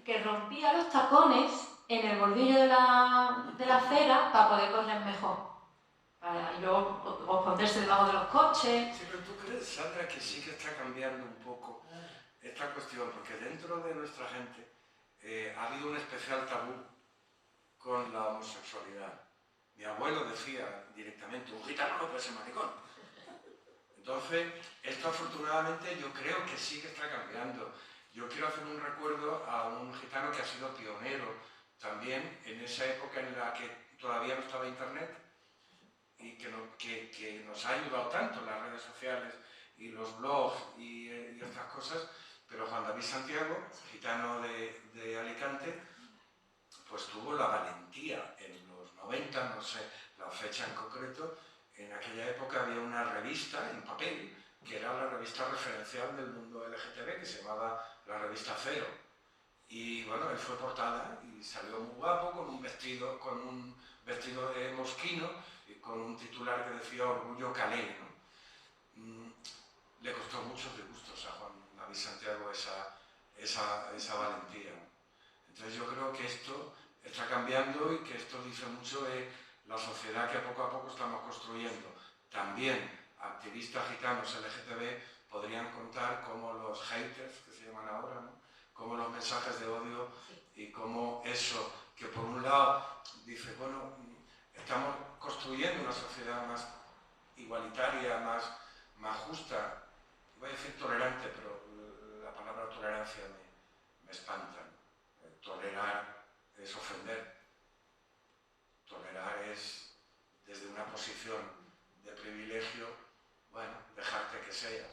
Que rompía los tacones en el bordillo de la acera para poder correr mejor. Y luego o esconderse debajo de los coches. Sí, pero ¿tú crees, Sandra, que sí que está cambiando un poco esta cuestión? Porque dentro de nuestra gente ha habido un especial tabú con la homosexualidad. Mi abuelo decía directamente, un gitano no puede ser maricón. Entonces, esto afortunadamente yo creo que sí que está cambiando. Yo quiero hacer un recuerdo a un gitano que ha sido pionero también en esa época en la que todavía no estaba internet y que nos ha ayudado tanto las redes sociales y los blogs y estas cosas, pero Juan David Santiago, gitano de Alicante, pues tuvo la valentía en los 90, no sé la fecha en concreto. En aquella época había una revista en papel, que era la revista referencial del mundo LGTB, que se llamaba la revista Cero. Y bueno, él fue portada y salió muy guapo, con un vestido de mosquino y con un titular que decía Orgullo Calé, ¿no? Le costó muchos disgustos a Juan David Santiago esa valentía, ¿no? Entonces yo creo que esto está cambiando y que esto dice mucho de la sociedad que poco a poco estamos construyendo. También activistas gitanos LGTB podrían contar cómo los haters, que se llaman ahora, ¿no? Cómo los mensajes de odio y cómo eso, que por un lado dice, bueno, estamos construyendo una sociedad más igualitaria, más justa, voy a decir tolerante, pero la palabra tolerancia me espanta, ¿no? Tolerar es ofender. Tolerar es, desde una posición de privilegio, bueno, dejarte que seas,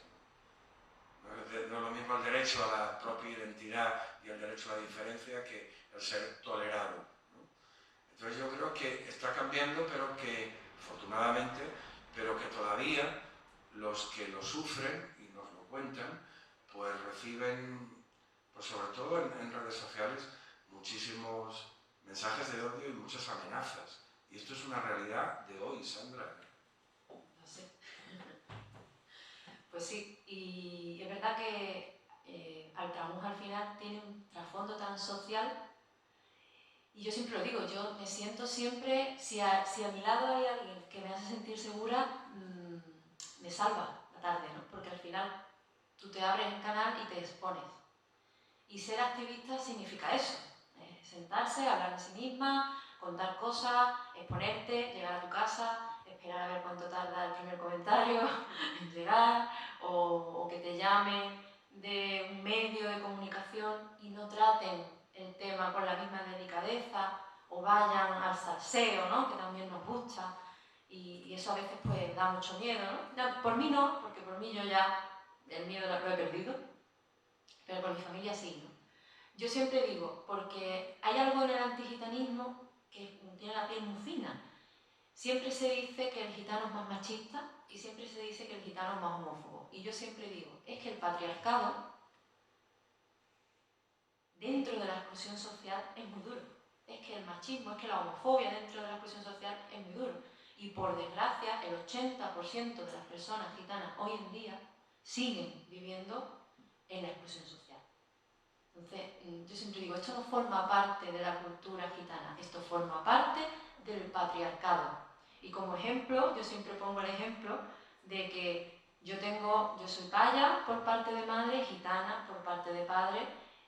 ¿no? No es lo mismo el derecho a la propia identidad y el derecho a la diferencia que el ser tolerado, ¿no? Entonces yo creo que está cambiando, pero que, afortunadamente, pero que todavía los que lo sufren, y nos lo cuentan, pues reciben, pues sobre todo en redes sociales, muchísimos mensajes de odio y muchas amenazas. Y esto es una realidad de hoy, Sandra. No sé. Pues sí, y es verdad que Altramuj al final tiene un trasfondo tan social y yo siempre lo digo, yo me siento siempre, si a mi lado hay alguien que me hace sentir segura, me salva la tarde, ¿no? Porque al final tú te abres el canal y te expones. Y ser activista significa eso, sentarse, hablar de sí misma, contar cosas, exponerte, llegar a tu casa, esperar a ver cuánto tarda el primer comentario en llegar, o que te llamen de un medio de comunicación y no traten el tema con la misma delicadeza, o vayan al salseo, ¿no? Que también nos gusta, y eso a veces pues da mucho miedo, ¿no? Por mí no, porque por mí yo ya el miedo lo he perdido. pero con mi familia sí, ¿no? Yo siempre digo, porque hay algo en el antigitanismo que tiene la piel muy fina. Siempre se dice que el gitano es más machista y siempre se dice que el gitano es más homófobo. Y yo siempre digo, es que el patriarcado, dentro de la exclusión social, es muy duro. Es que el machismo, es que la homofobia dentro de la exclusión social es muy duro. Y por desgracia, el 80% de las personas gitanas hoy en día siguen viviendo en la exclusión social. Entonces, yo siempre digo, esto no forma parte de la cultura gitana, esto forma parte del patriarcado. Y como ejemplo, yo siempre pongo el ejemplo de que yo soy paya por parte de madre, gitana por parte de padre,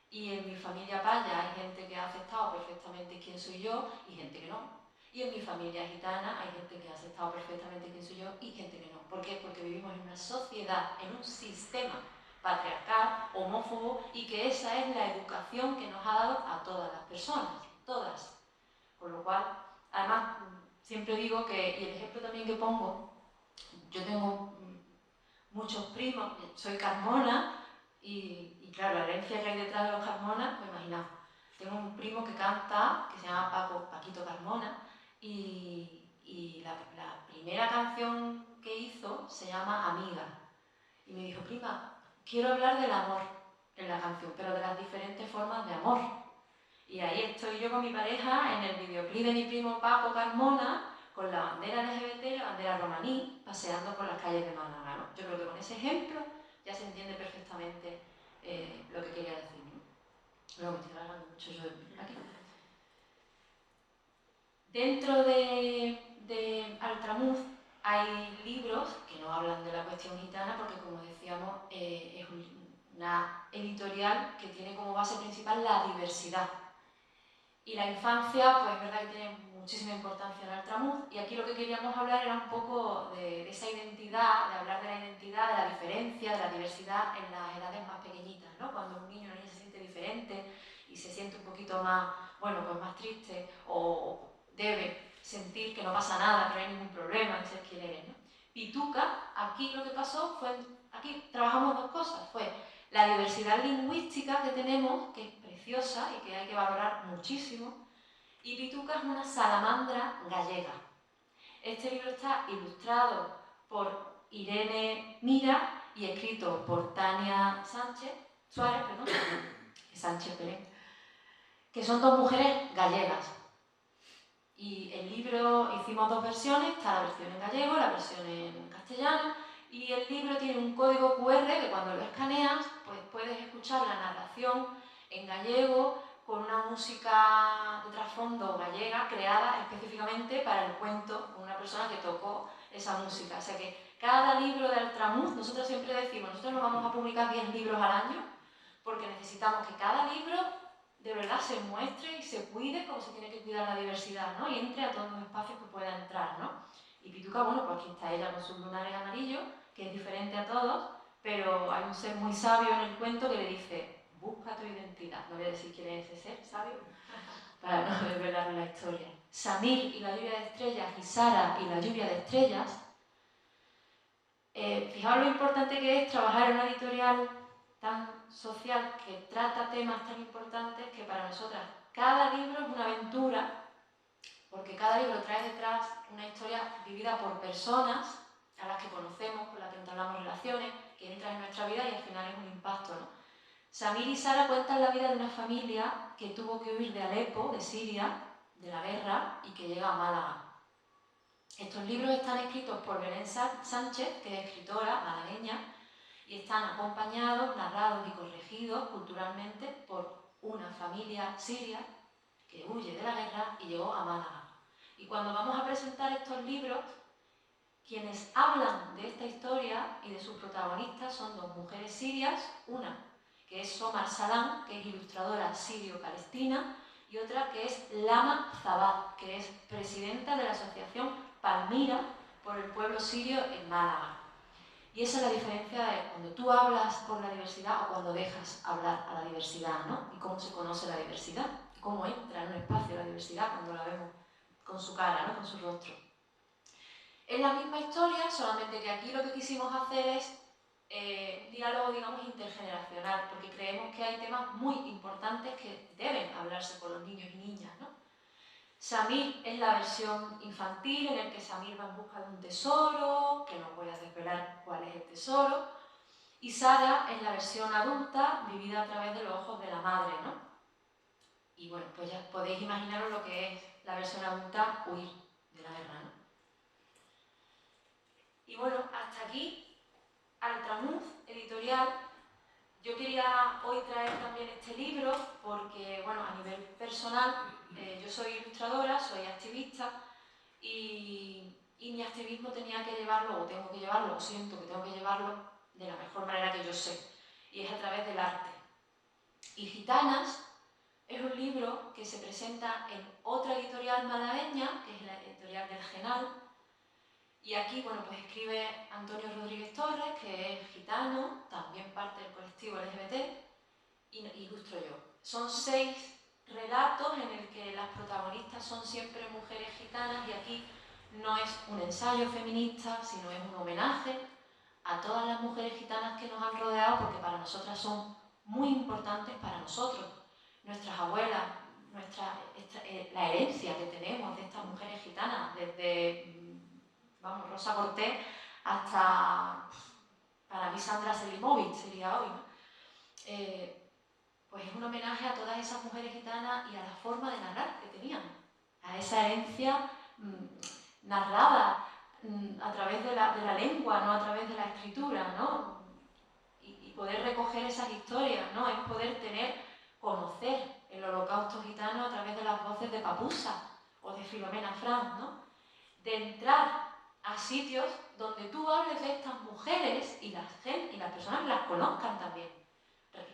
y en mi familia paya hay gente que ha aceptado perfectamente quién soy yo y gente que no. Y en mi familia gitana hay gente que ha aceptado perfectamente quién soy yo y gente que no. ¿Por qué? Porque vivimos en una sociedad, en un sistema patriarcal, homófobo, y que esa es la educación que nos ha dado a todas las personas, todas. Con lo cual, además, siempre digo que, y el ejemplo también que pongo, yo tengo muchos primos, soy carmona, y claro, la herencia que hay detrás de los carmonas, pues imaginaos, tengo un primo que canta, que se llama Paquito Carmona, y la primera canción que hizo se llama Amiga. Y me dijo, prima, quiero hablar del amor en la canción, pero de las diferentes formas de amor. Y ahí estoy yo con mi pareja en el videoclip de mi primo Paco Carmona, con la bandera LGBT, la bandera romaní, paseando por las calles de Málaga, ¿no? Yo creo que con ese ejemplo ya se entiende perfectamente lo que quería decir, ¿no? Luego me estoy alargando mucho yo aquí. Dentro de Altramuz hay libros que no hablan de la cuestión gitana porque, como decíamos, es una editorial que tiene como base principal la diversidad. Y la infancia, pues es verdad que tiene muchísima importancia en Altramuz, y aquí lo que queríamos hablar era un poco de esa identidad, de hablar de la identidad, de la diferencia, de la diversidad en las edades más pequeñitas, ¿no? Cuando un niño o niña se siente diferente y se siente un poquito más, bueno, pues más triste o debe sentir que no pasa nada, que no hay ningún problema en ser quien eres, ¿no? Pituca, aquí lo que pasó fue, aquí trabajamos dos cosas, fue la diversidad lingüística que tenemos, que es preciosa y que hay que valorar muchísimo, y Pituca es una salamandra gallega. Este libro está ilustrado por Irene Mira y escrito por Tania Suárez, Sánchez Pérez, que son dos mujeres gallegas. Y el libro hicimos dos versiones, está la versión en gallego, la versión en castellano, y el libro tiene un código QR que cuando lo escaneas, pues puedes escuchar la narración en gallego con una música de trasfondo gallega creada específicamente para el cuento, con una persona que tocó esa música. O sea que cada libro de Altramuz, nosotros siempre decimos, nosotros no vamos a publicar 10 libros al año, porque necesitamos que cada libro de verdad se muestre y se cuide como se tiene que cuidar la diversidad, ¿no? Y entre a todos los espacios que pueda entrar, ¿no? Y Pituca, bueno, pues aquí está ella con sus lunares amarillos, que es diferente a todos, pero hay un ser muy sabio en el cuento que le dice, busca tu identidad. No voy a decir quién es ese ser sabio, para no desvelar la historia. Samir y la lluvia de estrellas y Sara y la lluvia de estrellas, fijaos lo importante que es trabajar en una editorial tan social que trata temas tan importantes que para nosotras cada libro es una aventura, porque cada libro trae detrás una historia vivida por personas a las que conocemos, con las que entablamos relaciones, que entran en nuestra vida y al final es un impacto, ¿no? Samir y Sara cuentan la vida de una familia que tuvo que huir de Alepo, de Siria, de la guerra, y que llega a Málaga. Estos libros están escritos por Belén Sánchez, que es escritora malagueña, y están acompañados, narrados y corregidos culturalmente por una familia siria que huye de la guerra y llegó a Málaga. Y cuando vamos a presentar estos libros, quienes hablan de esta historia y de sus protagonistas son dos mujeres sirias, una que es Somar Salam, que es ilustradora sirio-palestina, y otra que es Lama Zabad, que es presidenta de la asociación Palmira por el pueblo sirio en Málaga. Y esa es la diferencia de cuando tú hablas por la diversidad o cuando dejas hablar a la diversidad, ¿no? Y cómo se conoce la diversidad, cómo entra en un espacio la diversidad cuando la vemos con su cara, ¿no? Con su rostro. Es la misma historia, solamente que aquí lo que quisimos hacer es un diálogo, digamos, intergeneracional, porque creemos que hay temas muy importantes que deben hablarse con los niños y niñas, ¿no? Samir es la versión infantil en el que Samir va en busca de un tesoro, que no voy a desvelar cuál es el tesoro, y Sara es la versión adulta vivida a través de los ojos de la madre, ¿no? Y bueno, pues ya podéis imaginaros lo que es la versión adulta, huir de la guerra, ¿no? Y bueno, hasta aquí, Altramuz, editorial. Yo quería hoy traer también este libro porque, bueno, a nivel personal, yo soy ilustradora, soy activista y mi activismo tenía que llevarlo, o tengo que llevarlo, o siento que tengo que llevarlo de la mejor manera que yo sé, y es a través del arte. Y Gitanas es un libro que se presenta en otra editorial malagueña, que es la editorial del Genal, y aquí, bueno, pues escribe Antonio Rodríguez Torres, que es gitano, también parte del colectivo LGBT, y ilustro yo. Son 6 relatos en el que las protagonistas son siempre mujeres gitanas, y aquí no es un ensayo feminista, sino es un homenaje a todas las mujeres gitanas que nos han rodeado, porque para nosotras son muy importantes para nosotros. Nuestras abuelas, la herencia que tenemos de estas mujeres gitanas, desde vamos, Rosa Cortés hasta, para mí, Sandra Selimovic sería hoy, ¿no? Pues es un homenaje a todas esas mujeres gitanas y a la forma de narrar que tenían, a esa herencia narrada a través de la lengua, no a través de la escritura, ¿no? Y poder recoger esas historias, ¿no? Es poder conocer el holocausto gitano a través de las voces de Papusa o de Filomena Franz, ¿no? De entrar a sitios donde tú hables de estas mujeres y las personas las conozcan también,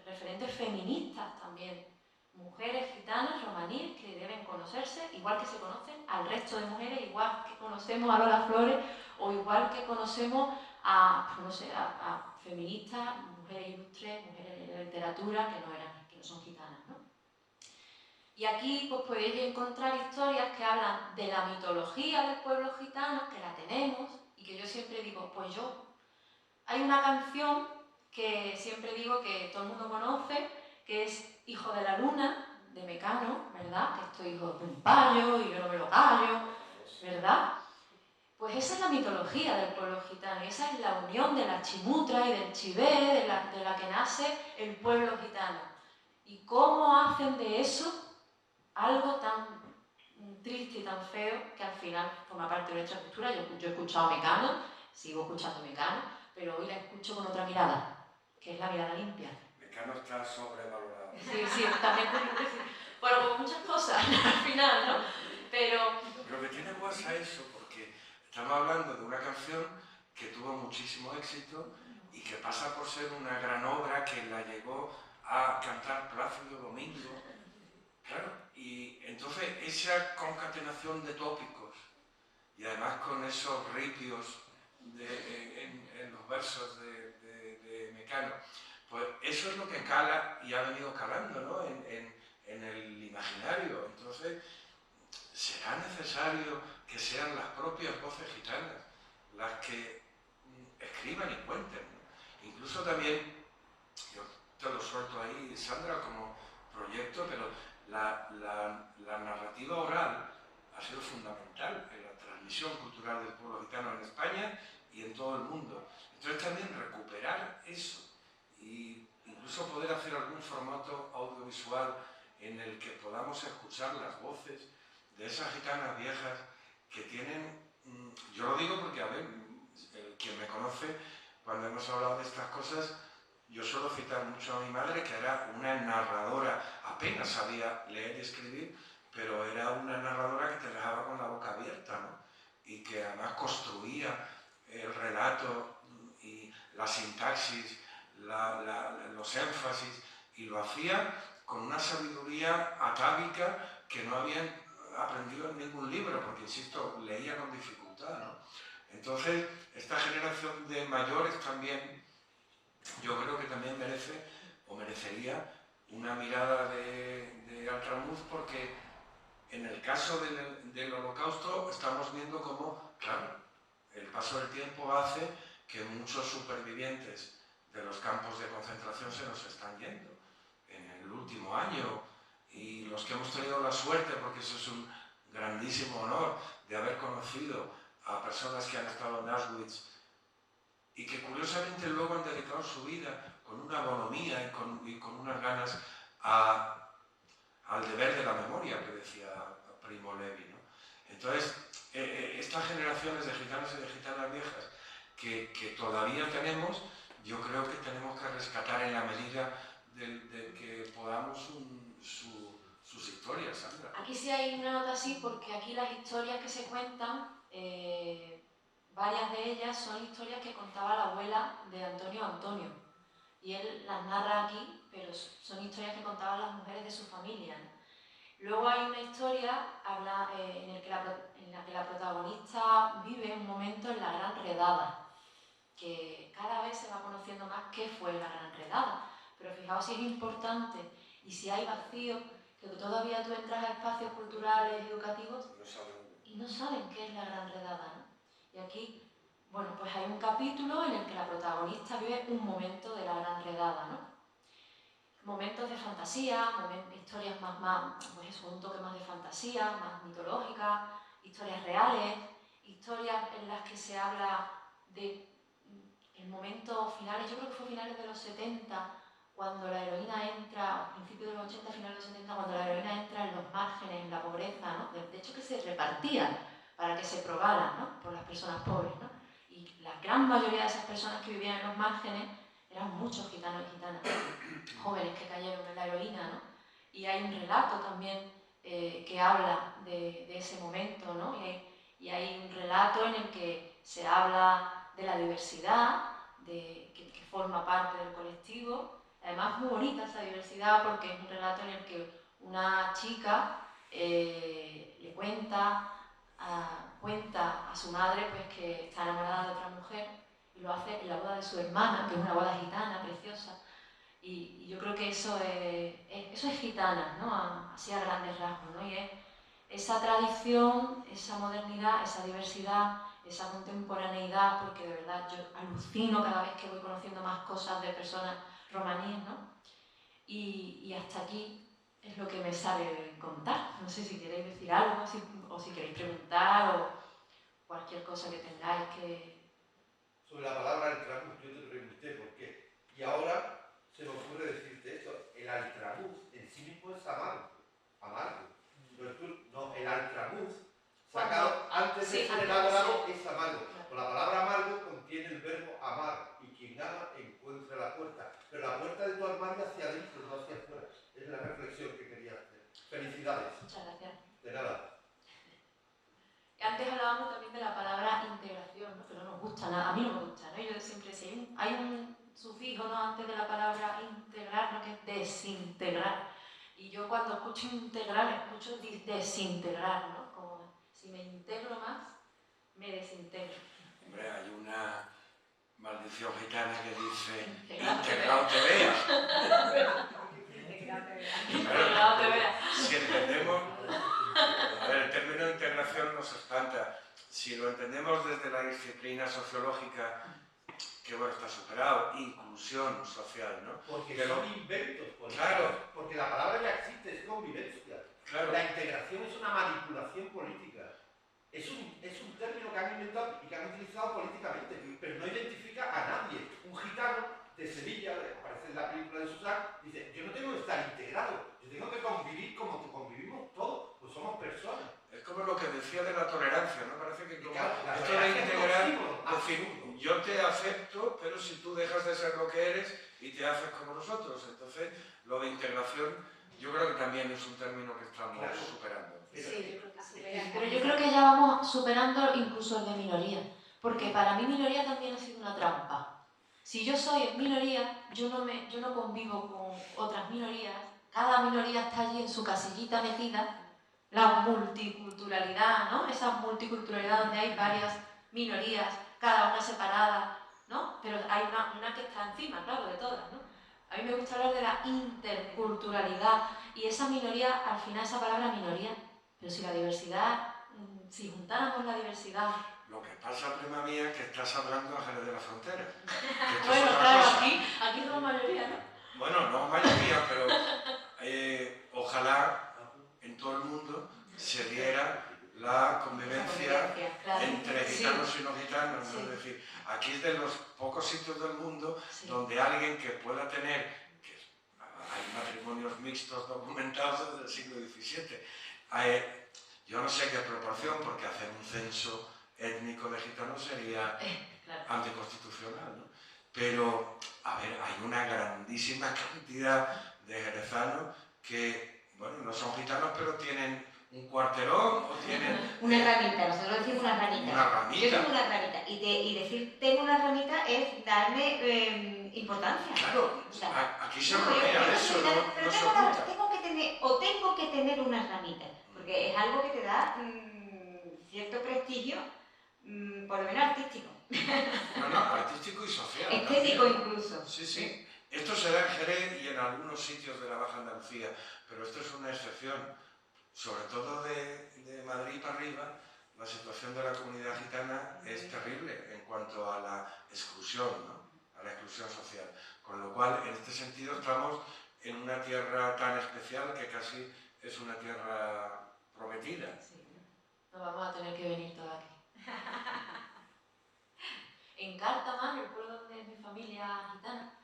referentes feministas también, mujeres gitanas, romaníes, que deben conocerse, igual que se conocen al resto de mujeres, igual que conocemos a Lola Flores, o igual que conocemos a, no sé, a feministas, mujeres ilustres, mujeres de la literatura, que no son gitanas, ¿no? Y aquí pues podéis encontrar historias que hablan de la mitología del pueblo gitano, que la tenemos, y que yo siempre digo, pues yo. Hay una canción que siempre digo que todo el mundo conoce, que es Hijo de la Luna, de Mecano, ¿verdad? Que estoy hijo de un payo y yo no me lo callo, ¿verdad? Pues esa es la mitología del pueblo gitano, y esa es la unión de la chimutra y del chivé, de la que nace el pueblo gitano. Y cómo hacen de eso algo tan triste y tan feo que al final forma parte de nuestra cultura. Yo he escuchado Mecano, sigo escuchando Mecano, pero hoy la escucho con otra mirada, que es la mirada limpia. Mecano está sobrevalorado. Sí, también tengo que decir. Bueno, pues muchas cosas al final, ¿no? Pero me tiene guasa eso, porque estamos hablando de una canción que tuvo muchísimo éxito y que pasa por ser una gran obra que la llegó a cantar Plácido Domingo. Claro, y entonces esa concatenación de tópicos, y además con esos ripios en los versos de Mecano, pues eso es lo que cala y ha venido calando, ¿no? en el imaginario. Entonces, será necesario que sean las propias voces gitanas las que escriban y cuenten, ¿no? Incluso también, yo te lo suelto ahí, Sandra, como proyecto, pero la narrativa oral ha sido fundamental en la transmisión cultural del pueblo gitano en España y en todo el mundo. Entonces también recuperar eso e incluso poder hacer algún formato audiovisual en el que podamos escuchar las voces de esas gitanas viejas que tienen, yo lo digo porque, a ver, quien me conoce, cuando hemos hablado de estas cosas, yo suelo citar mucho a mi madre, que era una narradora, apenas sabía leer y escribir, pero era una narradora que te dejaba con la boca abierta, ¿no? Y que además construía el relato y la sintaxis, los énfasis, y lo hacía con una sabiduría atávica que no habían aprendido en ningún libro, porque, insisto, leía con dificultad, ¿no? Entonces, esta generación de mayores también, yo creo que también merece, o merecería, una mirada de Altramuz, porque en el caso del Holocausto estamos viendo cómo, claro, el paso del tiempo hace que muchos supervivientes de los campos de concentración se nos están yendo en el último año, y los que hemos tenido la suerte, porque eso es un grandísimo honor, de haber conocido a personas que han estado en Auschwitz y que curiosamente luego han dedicado su vida con una bonomía y con unas ganas al deber de la memoria que decía Primo Levi, ¿no? Entonces, estas generaciones de gitanos y de gitanas viejas que todavía tenemos, yo creo que tenemos que rescatar en la medida de que podamos sus historias, Sandra. Aquí sí hay una nota así, porque aquí las historias que se cuentan, varias de ellas son historias que contaba la abuela de Antonio, y él las narra aquí, pero son historias que contaban las mujeres de su familia, ¿no? Luego hay una historia en la que la protagonista vive un momento en la Gran Redada, que cada vez se va conociendo más qué fue la Gran Redada, pero fijaos si es importante y si hay vacío, que todavía tú entras a espacios culturales y educativos y no saben qué es la Gran Redada, ¿no? Y aquí, bueno, pues hay un capítulo en el que la protagonista vive un momento de la Gran Redada, ¿no? Momentos de fantasía, historias más, pues eso, un toque más de fantasía, más mitológica, historias reales, historias en las que se habla de el momento finales, yo creo que fue finales de los 70, cuando la heroína entra, a principios de los 80, finales de los 70, cuando la heroína entra en los márgenes, en la pobreza, ¿no? De hecho que se repartían para que se probaran, ¿no? Por las personas pobres, ¿no? Y la gran mayoría de esas personas que vivían en los márgenes eran muchos gitanos y gitanas, jóvenes que cayeron en la heroína, ¿no? Y hay un relato también que habla de ese momento, ¿no? Y hay un relato en el que se habla de la diversidad que forma parte del colectivo. Además, muy bonita esa diversidad, porque es un relato en el que una chica le cuenta a su madre pues, que está enamorada de otra mujer, y lo hace en la boda de su hermana, que es una boda gitana, preciosa. Y yo creo que eso es gitana, ¿no? Así a grandes rasgos, ¿no? Y es esa tradición, esa modernidad, esa diversidad, esa contemporaneidad, porque de verdad yo alucino cada vez que voy conociendo más cosas de personas romaníes, ¿no? Y hasta aquí es lo que me sale contar. No sé si queréis decir algo, o si queréis preguntar, o cualquier cosa que tengáis que... Sobre la palabra altramuz, yo te pregunté por qué. Y ahora se me ocurre decirte esto. El altramuz en sí mismo es amargo. No, el altramuz, sacado antes de ser elaborado, es amargo. Con la palabra amargo contiene el verbo amar, y quien ama encuentra la puerta. Pero la puerta de tu armario hacia adentro, no hacia afuera. Es la reflexión que quería hacer. Felicidades. Muchas gracias. De nada. Antes hablábamos también de la palabra integración, ¿no? Que no nos gusta nada, a mí no me gusta, ¿no? Yo siempre, si hay un sufijo, ¿no? Antes de la palabra integrar, ¿no? Que es desintegrar. Y yo cuando escucho integrar, escucho desintegrar, ¿no? Como si me integro más, me desintegro. Hombre, hay una maldición gitana que dice integrado te veas. Integrado te veas. Si entendemos, a ver, el término de integración nos espanta. Si lo entendemos desde la disciplina sociológica, que bueno, está superado, inclusión social, ¿no? Porque pero, son inventos, claro, porque la palabra ya existe, es convivencia. Claro. La integración es una manipulación política. Es un término que han inventado y que han utilizado políticamente, pero no identifica a nadie. Un gitano de Sevilla, aparece en la película de Susan, dice, yo no tengo que estar integrado, yo tengo que convivir como que convivimos todos, pues somos personas. Es como lo que decía de la tolerancia, ¿no? Parece que como claro, esto de integrar, es decir, yo te acepto, pero si tú dejas de ser lo que eres y te haces como nosotros. Entonces, lo de integración, yo creo que también es un término que estamos superando. Sí, yo creo que sí. Pero yo creo que ya vamos superando incluso el de minoría, porque para mí minoría también ha sido una trampa. Si yo soy minoría, yo no convivo con otras minorías, cada minoría está allí en su casillita metida, la multiculturalidad, ¿no? Esa multiculturalidad donde hay varias minorías, cada una separada, ¿no? Pero hay una que está encima, claro, de todas, ¿no? A mí me gusta hablar de la interculturalidad, y esa minoría, al final esa palabra minoría, pero si la diversidad si juntáramos la diversidad... Lo que pasa, prima mía, es que estás hablando a Jerez de la Frontera. Que esto es Bueno, otra claro, cosa. aquí somos mayoría, ¿no? Bueno, no mayoría, pero ojalá en todo el mundo se diera la convivencia claro. entre gitanos y no gitanos, ¿no? Sí. Es decir, aquí es de los pocos sitios del mundo Sí. donde alguien que pueda tener, hay matrimonios mixtos documentados desde el siglo XVII. Yo no sé qué proporción, porque hacer un censo étnico de gitanos sería Claro. anticonstitucional, ¿no? Pero, a ver, hay una grandísima cantidad de jerezanos que, bueno, no son gitanos, pero tienen un cuarterón o tienen... Una ramita, nosotros decimos una ramita. Una ramita. Yo tengo una ramita. Y decir tengo una ramita es darme importancia. Claro, O sea, aquí se no, rodea yo eso, pero no se tengo oculta. tengo que tener una ramita, porque es algo que te da cierto prestigio, por lo menos artístico. No, artístico y social. Estético también. incluso. Sí, sí. Esto se da en Jerez y en algunos sitios de la Baja Andalucía, pero esto es una excepción. Sobre todo de Madrid para arriba, la situación de la comunidad gitana es terrible en cuanto a la exclusión, ¿no? A la exclusión social. Con lo cual, en este sentido, estamos en una tierra tan especial que casi es una tierra prometida. Sí, nos vamos a tener que venir todos aquí. En Cártama, el pueblo donde es mi familia gitana,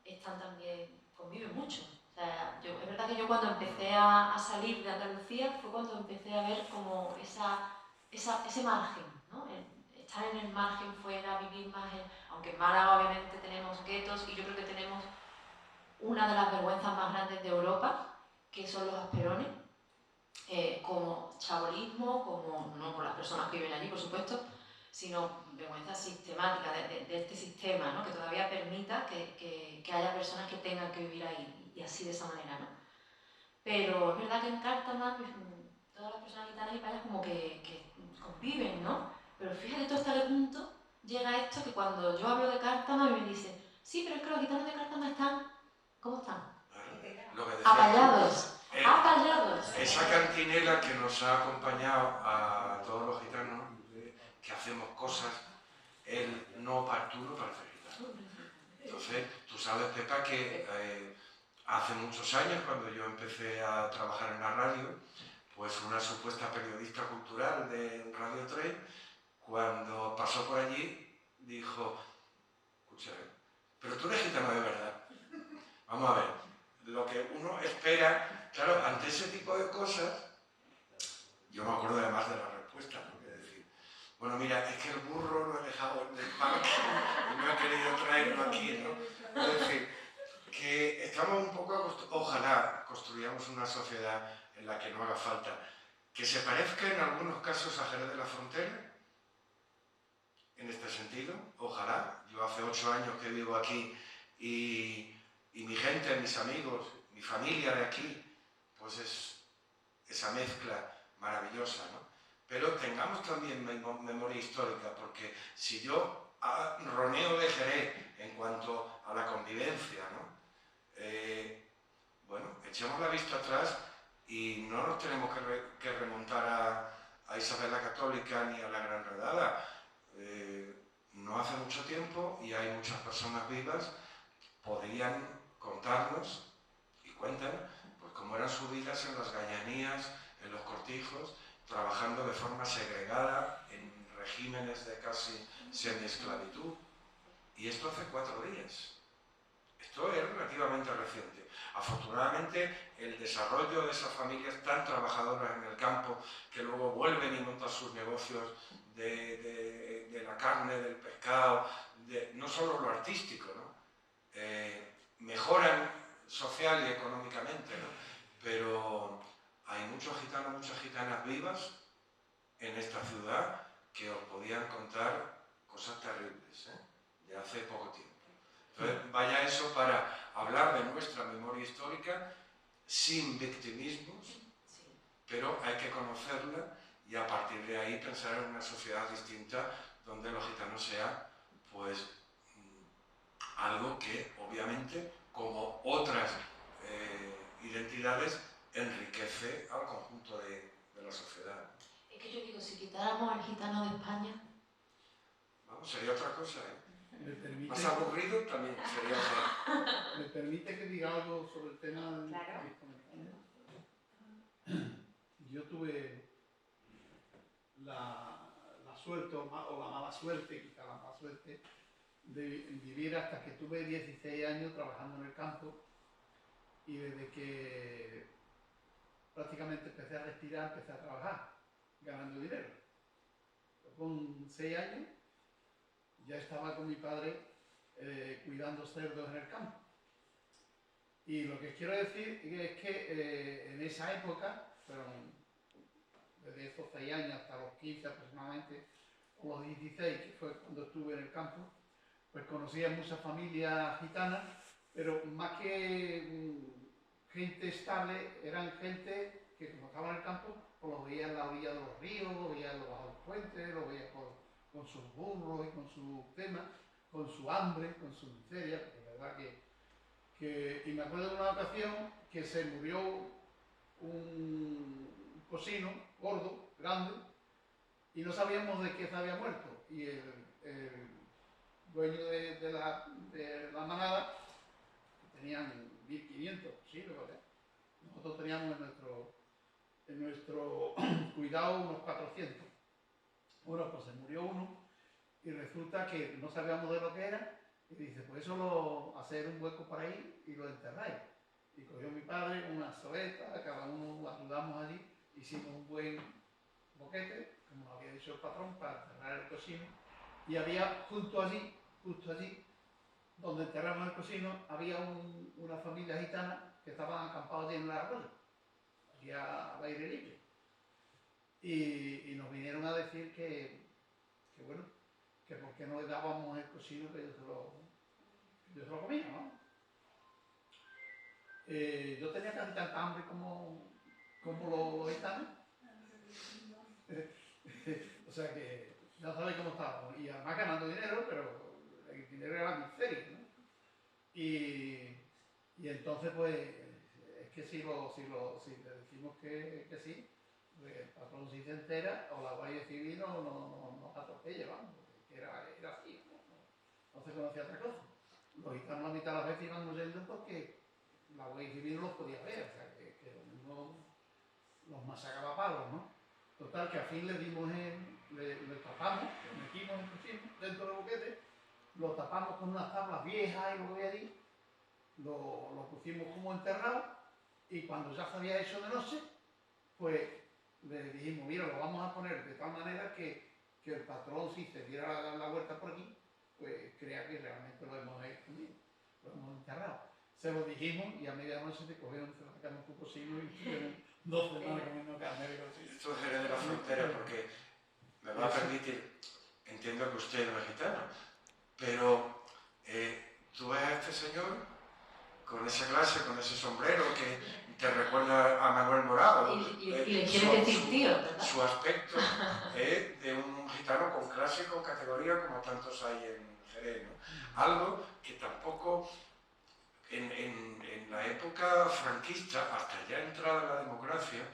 están también, conviven mucho. O sea, es verdad que yo cuando empecé a salir de Andalucía fue cuando empecé a ver como ese margen, ¿no? Estar en el margen fuera, vivir más aunque en Málaga obviamente tenemos guetos y yo creo que tenemos una de las vergüenzas más grandes de Europa, que son los asperones, como chabolismo, como no por las personas que viven allí, por supuesto, sino vergüenza sistemática de este sistema, ¿no? Que todavía permita que haya personas que tengan que vivir ahí y así de esa manera, ¿no? Pero es verdad que en Cártama pues, todas las personas gitanas y payas como que conviven, ¿no? Pero fíjate tú hasta qué punto llega esto que cuando yo hablo de Cártama me dicen sí, pero es que los gitanos de Cártama están... ¿Cómo están? Lo que decía Apallados. Apallados. Esa cantinela que nos ha acompañado a todos los gitanos, que hacemos cosas, el no partuno parece gitano. Entonces, tú sabes, Pepa, que hace muchos años, cuando yo empecé a trabajar en la radio, pues una supuesta periodista cultural de Radio 3, cuando pasó por allí, dijo, escucha, pero tú eres gitano de verdad. Vamos a ver, lo que uno espera, claro, ante ese tipo de cosas, yo me acuerdo además de la respuesta, ¿no? Que decir, bueno, mira, es que el burro lo he dejado en el parque y no he querido traerlo aquí, ¿no? Es decir, que estamos un poco, ojalá construyamos una sociedad en la que no haga falta, que se parezca en algunos casos a Jerez de la Frontera, en este sentido, ojalá. Yo hace 8 años que vivo aquí y mi gente, mis amigos, mi familia de aquí, pues es esa mezcla maravillosa, ¿no? Pero tengamos también memoria histórica, porque si yo roneo de Jerez en cuanto a la convivencia, ¿no? Bueno, echemos la vista atrás y no nos tenemos que remontar a Isabel la Católica ni a la Gran Redada. No hace mucho tiempo, y hay muchas personas vivas, podrían contarnos, y cuentan, pues cómo eran sus vidas en las gallanías, en los cortijos, trabajando de forma segregada en regímenes de casi semiesclavitud. Y esto hace 4 días. Esto es relativamente reciente. Afortunadamente, el desarrollo de esas familias tan trabajadoras en el campo, que luego vuelven y montan sus negocios de la carne, del pescado, no solo lo artístico, ¿no? Mejoran social y económicamente, ¿no? Pero hay muchos gitanos, muchas gitanas vivas en esta ciudad que os podían contar cosas terribles, de hace poco tiempo. Entonces, vaya eso para hablar de nuestra memoria histórica sin victimismos, pero hay que conocerla y a partir de ahí pensar en una sociedad distinta donde los gitanos sean, pues, algo que obviamente, como otras identidades, enriquece al conjunto de la sociedad. Es que yo digo, si quitáramos al gitano de España... Vamos, sería otra cosa, ¿eh? Más ¿Me aburrido también sería otra. permite que diga algo sobre el tema del Claro. que comentamos? Yo tuve la suerte o la mala suerte, quizá la mala suerte, de vivir hasta que tuve 16 años trabajando en el campo, y desde que prácticamente empecé a respirar, empecé a trabajar, ganando dinero. Yo con 6 años ya estaba con mi padre cuidando cerdos en el campo. Y lo que quiero decir es que en esa época, desde esos 6 años hasta los 15 aproximadamente, o los 16, que fue cuando estuve en el campo, pues conocí a muchas familias gitanas, pero más que gente estable, eran gente que como estaba en el campo, pues los veía en la orilla de los ríos, los veía bajo los puentes, los veía con sus burros y con sus temas, con su hambre, con su miseria, porque la verdad y me acuerdo de una ocasión que se murió un cocino gordo, grande, y no sabíamos de qué se había muerto. Y el dueño de la manada, que tenían 1500 cocinos, ¿verdad? Nosotros teníamos en nuestro cuidado unos 400. Bueno, pues se murió uno y resulta que no sabíamos de lo que era. Y dice, pues eso hacer un hueco por ahí y lo enterráis. Y cogió mi padre una soleta, cada uno ayudamos allí, hicimos un buen boquete, como había dicho el patrón, para enterrar el cocino. Y había justo allí, donde enterramos el cocino, había una familia gitana que estaban acampados allí en la arroyo, allí al aire libre. Y nos vinieron a decir que bueno, que por qué no le dábamos el cocino, que yo se lo comía, ¿no? Yo tenía casi tanta hambre como los gitanos. O sea que ya sabéis cómo estábamos. Y además ganando dinero, pero el dinero era miseria, ¿no? Y entonces, pues, es que si le decimos que sí, pues el patrón si se entera, o la Guardia Civil nos atropella, vamos, que era así, no se conocía otra cosa. Los gitanos la mitad de las veces iban huyendo porque la Guardia Civil no los podía ver, o sea, que lo mismo los masacraba a palos, ¿no? Total, que al fin le tapamos, lo metimos en el cocino dentro del boquete, lo tapamos con unas tablas viejas y lo que había allí, lo pusimos como enterrado, y cuando ya se había hecho de noche, pues le dijimos, mira, lo vamos a poner de tal manera que el patrón, si se diera la vuelta por aquí, pues crea que realmente lo hemos escondido, lo hemos enterrado. Se lo dijimos y a medianoche se cogieron, se sacaron tu cocino y estuvieron 2 semanas comiendo carne de cocino. Esto es Jerez de la Frontera, porque me va a permitir, entiendo que usted no es gitano, pero tú ves a este señor con esa clase, con ese sombrero que te recuerda a Manuel Morado. Y le quiere decir tío, ¿verdad? Su aspecto es de un gitano con clase y con categoría, como tantos hay en Jerez, ¿no? Algo que tampoco en la época franquista, hasta ya entrada la democracia,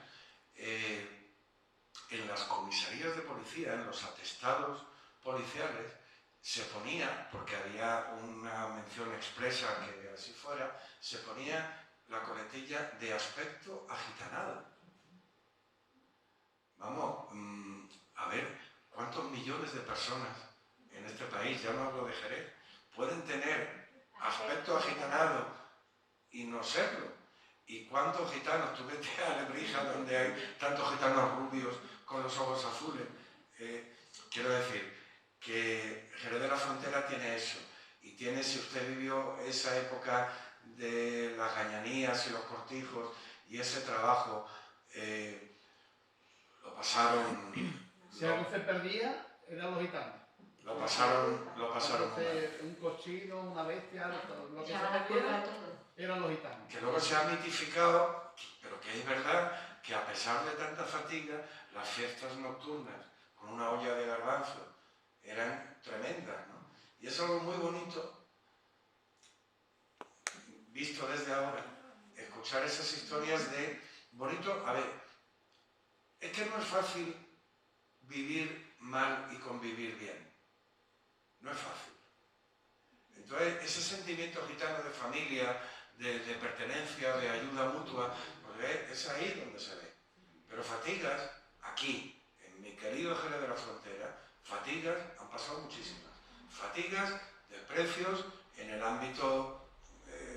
en las comisarías de policía, en los atestados policiales, se ponía, porque había una mención expresa que así fuera, se ponía la coletilla de aspecto agitanado. Vamos, a ver, ¿cuántos millones de personas en este país, ya no hablo de Jerez, pueden tener aspecto agitanado y no serlo? ¿Y cuántos gitanos? Tú vete a Lebrija, donde hay tantos gitanos rubios con los ojos azules. Quiero decir que Jerez de la Frontera tiene eso. Y tiene, si usted vivió esa época de las gañanías y los cortijos y ese trabajo, lo pasaron... Si algo se perdía, eran los gitanos. Lo pasaron un cochino, una bestia, lo que se perdiera, eran los gitanos. Que luego se ha mitificado, pero que es verdad que a pesar de tanta fatiga, las fiestas nocturnas con una olla de garbanzo eran tremendas, ¿no? Y es algo muy bonito, visto desde ahora, escuchar esas historias de bonito, a ver, es que no es fácil vivir mal y convivir bien. No es fácil. Entonces, ese sentimiento gitano de familia, de pertenencia, de ayuda mutua, pues es ahí donde se ve. Pero fatigas, aquí, en mi querido Jerez de la Frontera, fatigas han pasado muchísimas. Fatigas, desprecios en el ámbito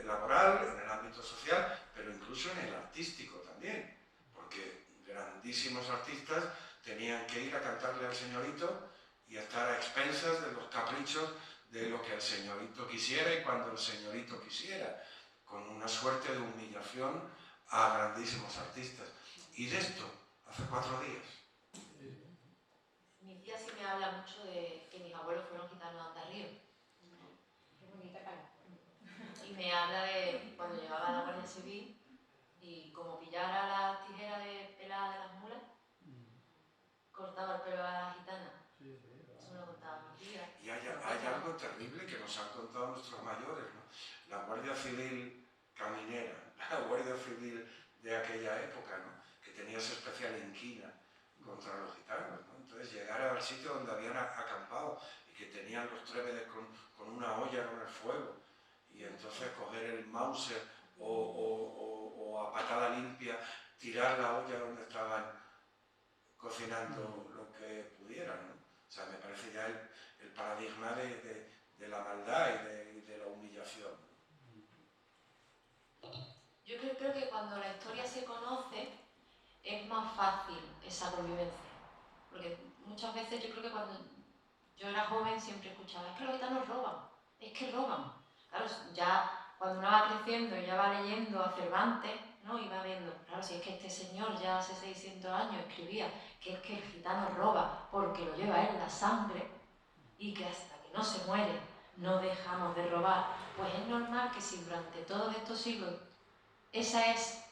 laboral, en el ámbito social, pero incluso en el artístico también, porque grandísimos artistas tenían que ir a cantarle al señorito y estar a expensas de los caprichos de lo que el señorito quisiera y cuando el señorito quisiera, con una suerte de humillación a grandísimos artistas. Y de esto, hace 4 días. Mi tía sí me habla mucho de que mis abuelos fueron gitanos de Andarrío. Qué bonita cara. Y me habla de cuando llegaba la Guardia Civil y como pillara la tijera de pelada de las mulas, cortaba el pelo a la gitana. Eso me lo contaba mi tía. Y hay algo terrible que nos han contado nuestros mayores, ¿no? La Guardia Civil caminera, la Guardia Civil de aquella época, ¿no? Que tenía esa especial inquina contra los gitanos, ¿no? Entonces llegar al sitio donde habían acampado y que tenían los trébedes con una olla con el fuego y entonces coger el Mauser o a patada limpia tirar la olla donde estaban cocinando lo que pudieran, ¿no? O sea, me parece ya el paradigma de la maldad y de la humillación. Yo creo que cuando la historia se conoce es más fácil esa convivencia. Porque muchas veces yo creo que cuando yo era joven siempre escuchaba, es que los gitanos roban, es que roban. Claro, ya cuando uno va creciendo y ya va leyendo a Cervantes, ¿no? Y va viendo, claro, si es que este señor ya hace 600 años escribía que es que el gitano roba porque lo lleva en la sangre y que hasta que no se muere no dejamos de robar, pues es normal que si durante todos estos siglos esa es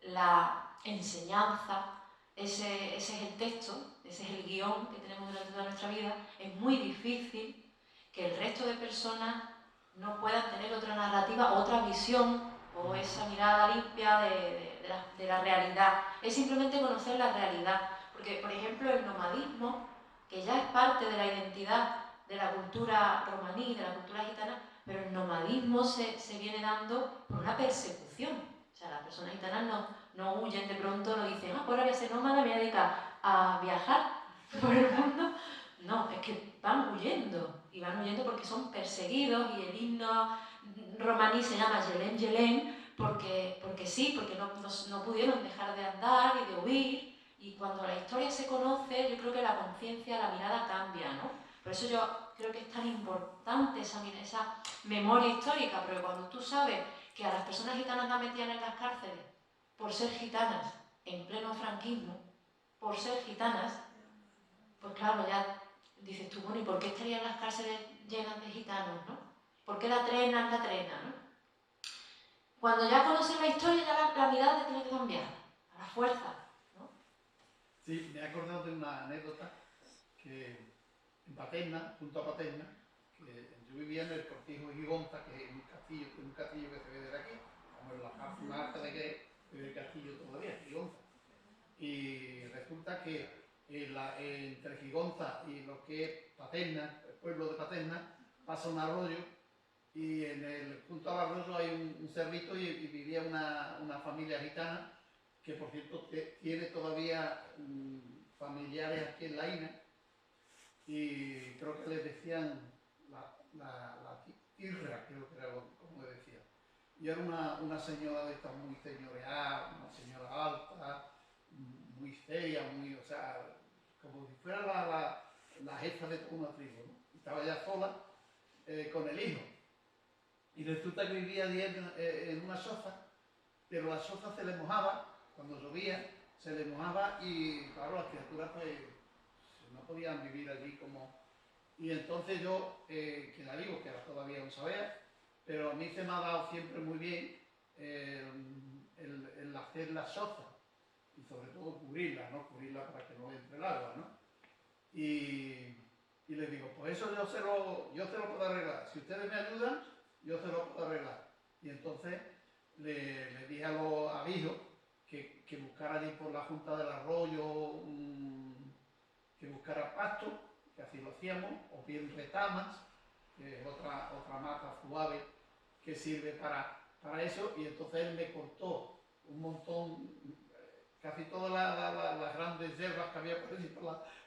la enseñanza, ese es el texto, ese es el guión que tenemos durante toda nuestra vida, es muy difícil que el resto de personas no puedan tener otra narrativa, otra visión o esa mirada limpia de la realidad. Es simplemente conocer la realidad, porque por ejemplo el nomadismo, que ya es parte de la identidad de la cultura romaní, de la cultura gitana, pero el nomadismo se viene dando por una persecución. O sea, las personas gitanas no huyen de pronto, no dicen, pues ahora voy a ser nómada, me voy a dedicar a viajar por el mundo. No, es que van huyendo, y van huyendo porque son perseguidos, y el himno romaní se llama Yelén Yelén, porque sí, porque no pudieron dejar de andar y de huir, y cuando la historia se conoce, yo creo que la conciencia, la mirada cambia, ¿no? Por eso yo creo que es tan importante esa memoria histórica, porque cuando tú sabes que a las personas gitanas las metían en las cárceles por ser gitanas en pleno franquismo, por ser gitanas, pues claro, ya dices tú, bueno, ¿y por qué estarían las cárceles llenas de gitanos, no? ¿Por qué la trena es la trena, no? Cuando ya conoces la historia, ya la mirada te tiene que cambiar, a la fuerza, ¿no? Sí, me he acordado de una anécdota que en Paterna, junto a Paterna, que yo vivía en el Cortijo de Gigonza, que es un castillo que se ve desde aquí, como en la parte más alta de que el castillo todavía, Gigonza. Y resulta que entre Gigonza y lo que es Paterna, el pueblo de Paterna, pasa un arroyo y junto al arroyo hay un cerrito y vivía una familia gitana que por cierto tiene todavía familiares aquí en la INA y creo que les decían la tirra, creo que era como le decían. Y era una señora de estas muy señoreada, una señora alta, muy seria, o sea, como si fuera la jefa de toda una tribu, ¿no? Estaba ya sola con el hijo. Y resulta que vivía en una choza, pero la choza se le mojaba, cuando llovía, se le mojaba y claro, las criaturas pues no podían vivir allí como... Y entonces yo, que la digo, que ahora todavía no sabía, pero a mí se me ha dado siempre muy bien el hacer las chozas y sobre todo cubrirlas, ¿no? Cubrirlas para que no entre el agua, ¿no? Y les digo, pues eso yo se lo puedo arreglar. Si ustedes me ayudan, yo se lo puedo arreglar. Y entonces le dije a los hijos que buscara allí por la Junta del Arroyo, que buscara pasto, que así lo hacíamos, o bien retamas, que es otra mata suave que sirve para eso, y entonces él me cortó un montón, casi todas las grandes hierbas que había por allí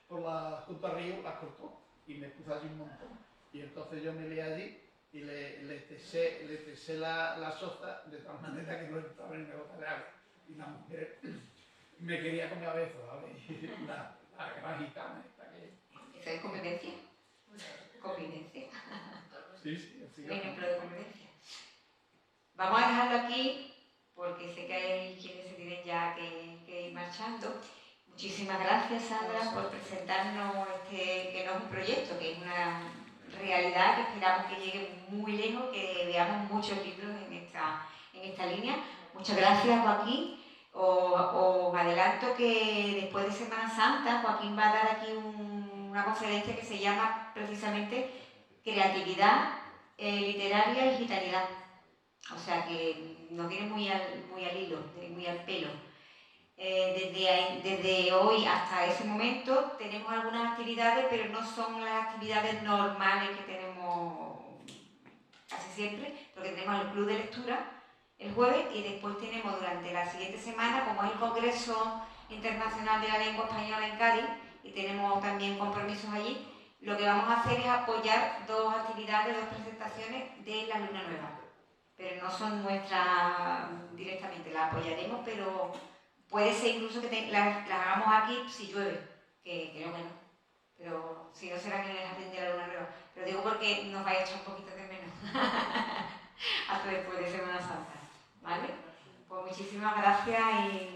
por la Junta del Río, las cortó, y me puso allí un montón. Y entonces yo me lié allí y le tesé la soza de tal manera que no entraba en el gota de agua. Y la mujer me quería comer a besos, ¿sabes? La gran gitana esta que... ¿Eso es convivencia? Convivencia. Sí, Un ejemplo de convivencia. Vamos a dejarlo aquí, porque sé que hay quienes se tienen ya que ir marchando. Muchísimas gracias, Sandra, por presentarnos que no es un proyecto, que es una realidad que esperamos que llegue muy lejos, que veamos muchos libros en esta línea. Muchas gracias, Joaquín. Os adelanto que después de Semana Santa, Joaquín va a dar aquí una conferencia que se llama precisamente Creatividad literaria y gitanidad. O sea que nos viene muy al hilo, muy al pelo. Desde hoy hasta ese momento tenemos algunas actividades, pero no son las actividades normales que tenemos casi siempre, porque tenemos el club de lectura el jueves y después tenemos durante la siguiente semana, como es el Congreso Internacional de la Lengua Española en Cádiz, y tenemos también compromisos allí, lo que vamos a hacer es apoyar dos actividades, dos presentaciones de la Luna Nueva. Pero no son nuestras directamente, las apoyaremos, pero puede ser incluso que las hagamos aquí si llueve, que creo que no. Pero si no serán en el Jardín de la Luna Nueva. Pero digo porque nos vaya a echar un poquito de menos hasta después de Semana Santa. ¿Vale? Pues muchísimas gracias y